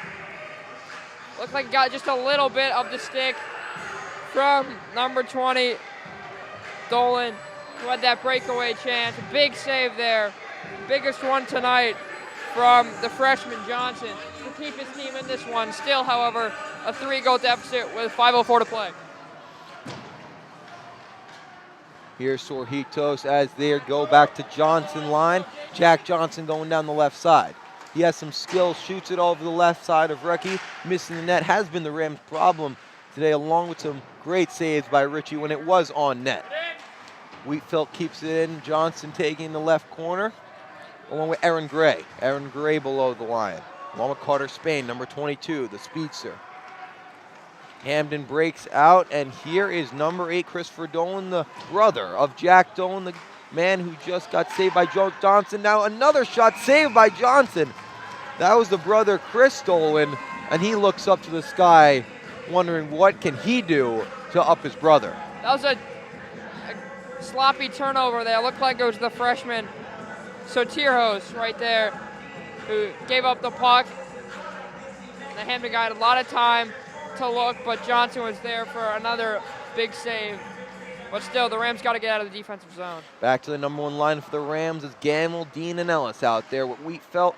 Looked like he got just a little bit of the stick from number 20, Dolan, who had that breakaway chance. A big save there. Biggest one tonight from the freshman Johnson to keep his team in this one. Still, however, a 3-goal deficit with 5:04 to play. Here's Sorhitos as they go back to Johnson line. Jack Johnson going down the left side. He has some skill, shoots it over the left side of Recchi. Missing the net has been the Rams' problem today, along with some great saves by Richie when it was on net. Wheatfeld keeps it in. Johnson taking the left corner, along with Aaron Gray. Aaron Gray below the line, along with Carter Spain, number 22, the speedster. Hamden breaks out, and here is number 8, Christopher Dolan, the brother of Jack Dolan, the man who just got saved by Joe Johnson. Now another shot saved by Johnson. That was the brother, Chris Dolan, and he looks up to the sky, wondering what can he do to up his brother. That was a sloppy turnover there. Looked like it was the freshman Sotirhos right there who gave up the puck. The Hamden guy had a lot of time to look, but Johnson was there for another big save. But still, the Rams got to get out of the defensive zone. Back to the number 1 line for the Rams is Gamble, Dean, and Ellis out there with Wheatfeld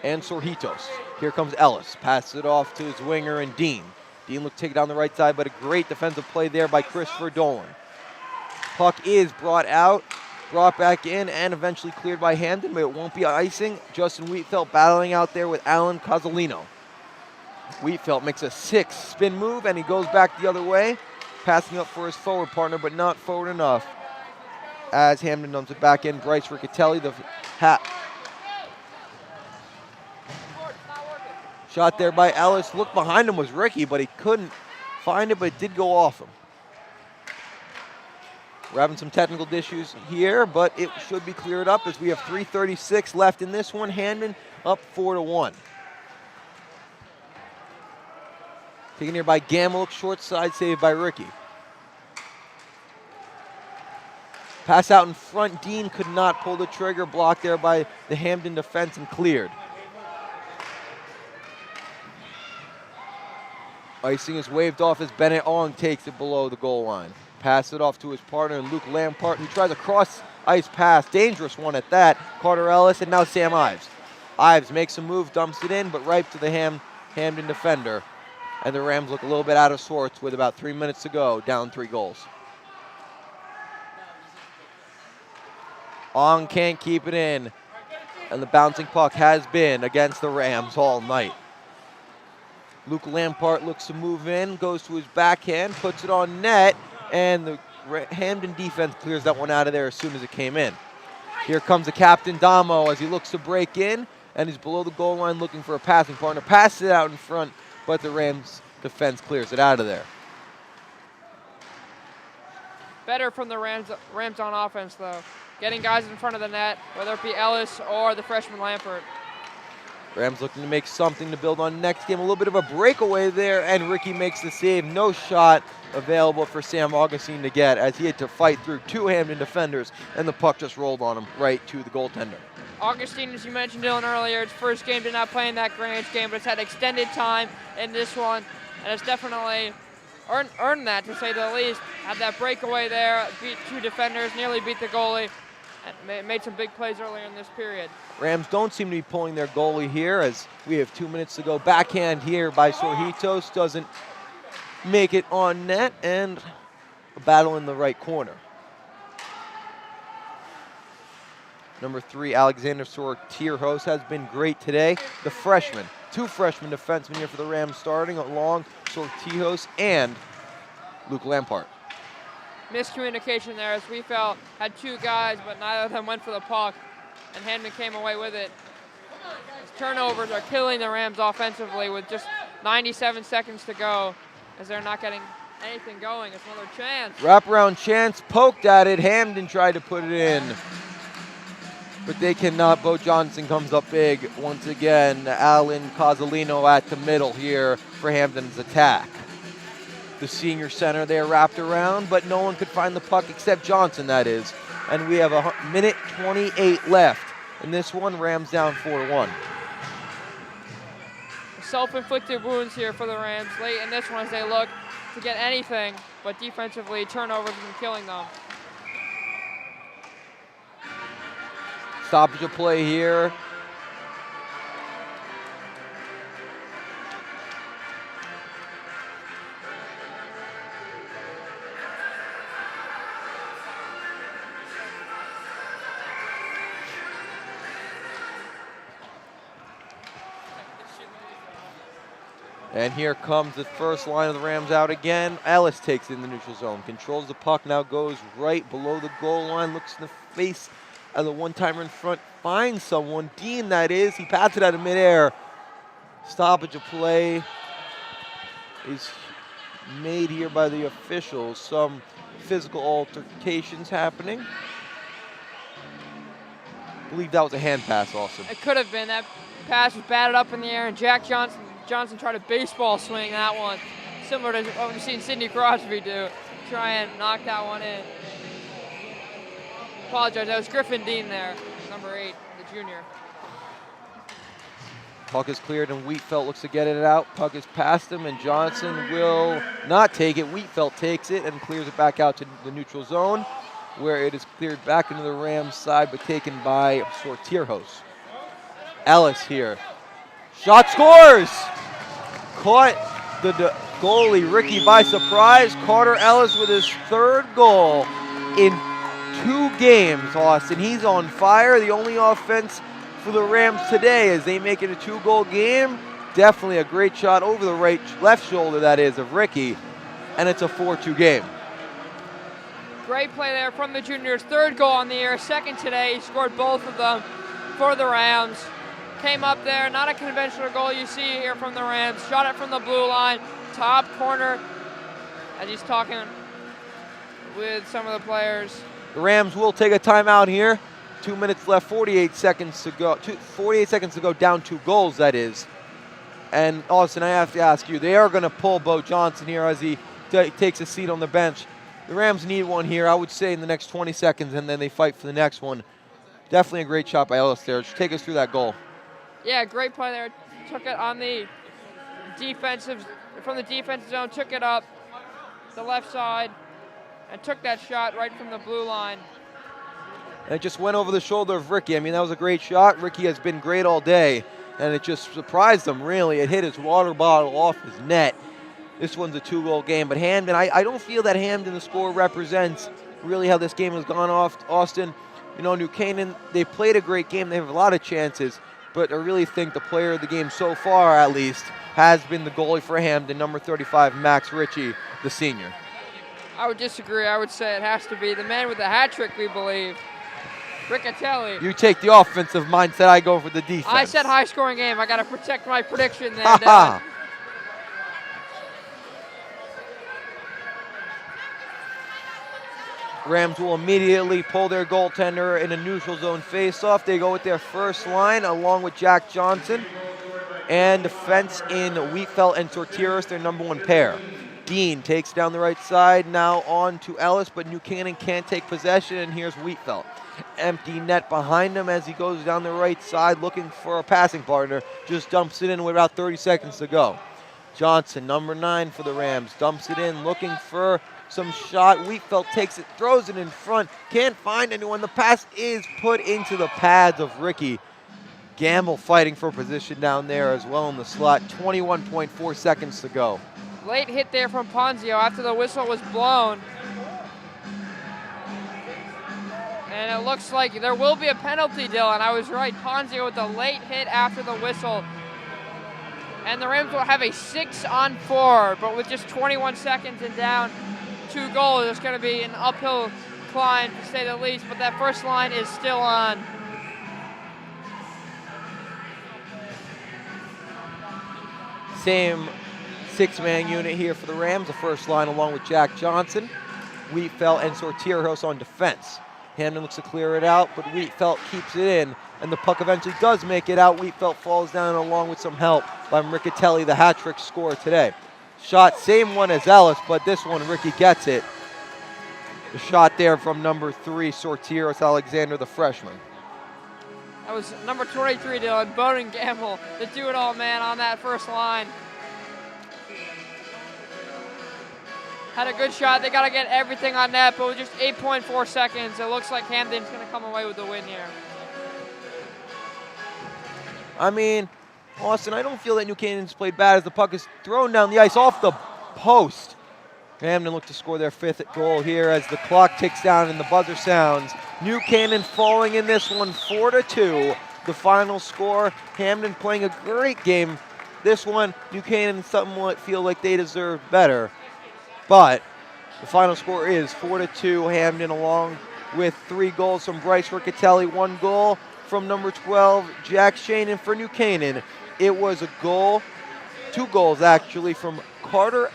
and Sorhitos. Here comes Ellis. Passes it off to his winger and Dean. Dean looked to take it down the right side, but a great defensive play there by Christopher Dolan. Puck is brought out, brought back in, and eventually cleared by Hamden, but it won't be icing. Justin Wheatfeld battling out there with Alan Cozzolino. Wheatfeld makes a 6-spin move, and he goes back the other way, passing up for his forward partner, but not forward enough. As Hamden dumps it back in, Bryce Riccatelli, the shot there by Ellis. Look behind him was Ricky, but he couldn't find it, but it did go off him. We're having some technical issues here, but it should be cleared up as we have 3:36 left in this one. Hamden up 4-1. Taken here by Gamble, short side save by Ricky. Pass out in front, Dean could not pull the trigger, blocked there by the Hamden defense and cleared. Icing is waved off as Bennett Ong takes it below the goal line. Pass it off to his partner, Luke Lampart, who tries a cross-ice pass, dangerous one at that. Carter Ellis, and now Sam Ives. Ives makes a move, dumps it in, but right to the Hamden defender. And the Rams look a little bit out of sorts with about 3 minutes to go, down 3 goals. Ong can't keep it in, and the bouncing puck has been against the Rams all night. Luke Lampart looks to move in, goes to his backhand, puts it on net, and the Hamden defense clears that one out of there as soon as it came in. Here comes the captain, Damo, as he looks to break in, and he's below the goal line looking for a passing partner. Passes it out in front, but the Rams defense clears it out of there. Better from the Rams on offense, though. Getting guys in front of the net, whether it be Ellis or the freshman Lampert. Rams looking to make something to build on next game. A little bit of a breakaway there, and Ricky makes the save. No shot available for Sam Augustine to get as he had to fight through 2 Hamden defenders, and the puck just rolled on him right to the goaltender. Augustine, as you mentioned, Dylan, earlier, its first game did not play in that Greenwich game, but it's had extended time in this one, and it's definitely earned that, to say the least. Had that breakaway there, beat 2 defenders, nearly beat the goalie, and made some big plays earlier in this period. Rams don't seem to be pulling their goalie here as we have 2 minutes to go. Backhand here by Sorhitos doesn't make it on net, and a battle in the right corner. Number 3, Alexander Sortierhos has been great today. The freshman, 2 freshman defensemen here for the Rams starting along Sortierhos and Luke Lampart. Miscommunication there as we felt had 2 guys, but neither of them went for the puck, and Hamden came away with it. His turnovers are killing the Rams offensively with just 97 seconds to go as they're not getting anything going. It's another chance. Wraparound chance, poked at it. Hamden tried to put it in, but they cannot. Bo Johnson comes up big once again. Alan Cozzolino at the middle here for Hamden's attack. The senior center there wrapped around, but no one could find the puck except Johnson, that is. And we have a minute 28 left in this one. Rams down 4-1. Self-inflicted wounds here for the Rams late in this one as they look to get anything, but defensively, turnovers have been killing them. Stoppage of play here. And here comes the first line of the Rams out again. Ellis takes it in the neutral zone, controls the puck, now goes right below the goal line, looks in the face of the one-timer in front, finds someone, Dean that is, he pats it out of midair. Stoppage of play is made here by the officials. Some physical altercations happening. I believe that was a hand pass also. It could have been. That pass was batted up in the air, and Jack Johnson tried a baseball swing that one, similar to what we've seen Sidney Crosby do, try and knock that one in. Apologize, that was Griffin Dean there, number 8, the junior. Puck is cleared and Wheatfeld looks to get it out. Puck is past him and Johnson will not take it. Wheatfeld takes it and clears it back out to the neutral zone, where it is cleared back into the Rams side but taken by Sortierhos. Ellis here. Shot scores! Caught the goalie Ricky by surprise. Carter Ellis with his 3rd goal in 2 games, Austin. He's on fire. The only offense for the Rams today as they make it a 2-goal game. Definitely a great shot over the left shoulder, that is, of Ricky. And it's a 4-2 game. Great play there from the junior's 3rd goal on the year, 2nd today. He scored both of them for the Rams. Came up there, not a conventional goal you see here from the Rams. Shot it from the blue line, top corner, as he's talking with some of the players. The Rams will take a timeout here. 2 minutes left, 48 seconds to go. 48 seconds to go, down 2 goals, that is. And Austin, I have to ask you, they are going to pull Bo Johnson here as he takes a seat on the bench. The Rams need one here, I would say, in the next 20 seconds, and then they fight for the next one. Definitely a great shot by Ellis there. Take us through that goal. Yeah, great play there. Took it on the from the defensive zone, took it up the left side, and took that shot right from the blue line. And it just went over the shoulder of Ricky. I mean, that was a great shot. Ricky has been great all day, and it just surprised him, really. It hit his water bottle off his net. This one's a 2-goal game. But Hamden, I don't feel that Hamden, the score, represents really how this game has gone off. Austin, you know, New Canaan, they played a great game. They have a lot of chances. But I really think the player of the game so far, at least, has been the goalie for Hamden, number 35, Max Ritchie, the senior. I would disagree. I would say it has to be the man with the hat trick, we believe, Riccatelli. You take the offensive mindset, I go for the defense. I said high-scoring game. I got to protect my prediction there, Dylan. Rams will immediately pull their goaltender in a neutral zone faceoff. They go with their first line along with Jack Johnson. And defense in Wheatfeld and Sortieros, their number 1 pair. Dean takes down the right side, now on to Ellis, but New Canaan can't take possession, and here's Wheatfeld. Empty net behind him as he goes down the right side looking for a passing partner. Just dumps it in with about 30 seconds to go. Johnson, number 9 for the Rams, dumps it in looking for some shot. Wheatfeld takes it, throws it in front, can't find anyone. The pass is put into the pads of Ricky. Gamble fighting for position down there as well in the slot. 21.4 seconds to go. Late hit there from Ponzio after the whistle was blown. And it looks like there will be a penalty, Dylan. I was right. Ponzio with the late hit after the whistle. And the Rams will have a 6-on-4, but with just 21 seconds and down 2 goals, it's going to be an uphill climb to say the least, but that first line is still on. Same 6-man unit here for the Rams. The first line along with Jack Johnson, Wheatfeld, and Sortieros on defense. Hamden looks to clear it out, but Wheatfeld keeps it in, and the puck eventually does make it out. Wheatfeld falls down along with some help by Riccatelli, the hat-trick scorer today. Shot, same one as Ellis, but this one, Ricky gets it. The shot there from number 3, Sortieros Alexander, the freshman. That was number 23, Dylan, Bowden Gamble, the do-it-all man on that first line. Had a good shot. They got to get everything on net, but with just 8.4 seconds, it looks like Hamden's going to come away with the win here. I mean, Austin, I don't feel that New Canaan's played bad as the puck is thrown down the ice off the post. Hamden look to score their 5th goal here as the clock ticks down and the buzzer sounds. New Canaan falling in this one 4-2. The final score, Hamden playing a great game. This one, New Canaan somewhat feel like they deserve better. But the final score is 4-2. Hamden along with 3 goals from Bryce Riccatelli, 1 goal from number 12, Jack Shane. And for New Canaan, it was a goal, 2 goals actually, from Carter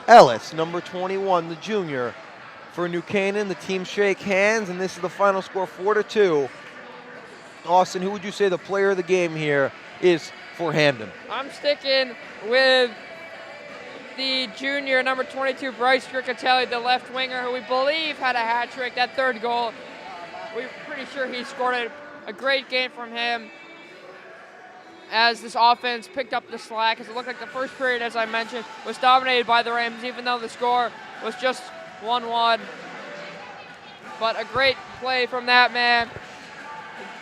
Ellis, number 21, the junior. For New Canaan, the team shake hands, and this is the final score, 4-2. Austin, who would you say the player of the game here is for Hamden? I'm sticking with the junior, number 22, Bryce Riccatelli, the left winger, who we believe had a hat trick. That 3rd goal, we're pretty sure he scored a great game from him as this offense picked up the slack, as it looked like the first period, as I mentioned, was dominated by the Rams, even though the score was just 1-1. But a great play from that man.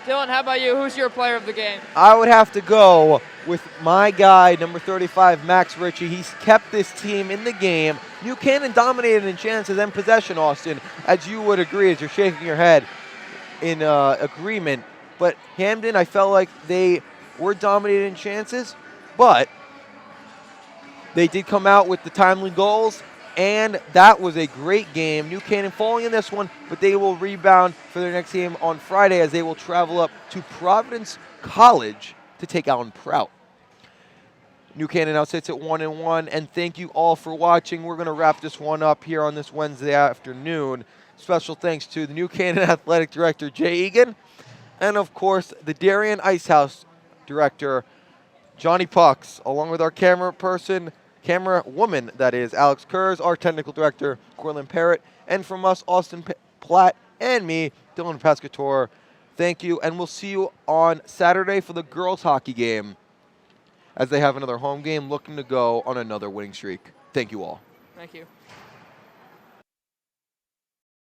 Dylan, how about you? Who's your player of the game? I would have to go with my guy, number 35, Max Ritchie. He's kept this team in the game. New Canaan dominated in chances and possession, Austin, as you would agree, as you're shaking your head in agreement. But Hamden, I felt like they were dominated in chances, but they did come out with the timely goals, and that was a great game. New Canaan falling in this one, but they will rebound for their next game on Friday as they will travel up to Providence College to take Allen Prout. New Canaan now sits at 1-1, and thank you all for watching. We're going to wrap this one up here on this Wednesday afternoon. Special thanks to the New Canaan Athletic Director, Jay Egan, and of course, the Darien Icehouse Director, Johnny Pucks, along with our camera woman, that is, Alex Kurz, our technical director, Corlin Parrott, and from us, Austin Platt, and me, Dylan Pescator. Thank you, and we'll see you on Saturday for the girls hockey game as they have another home game looking to go on another winning streak. Thank you all. Thank you.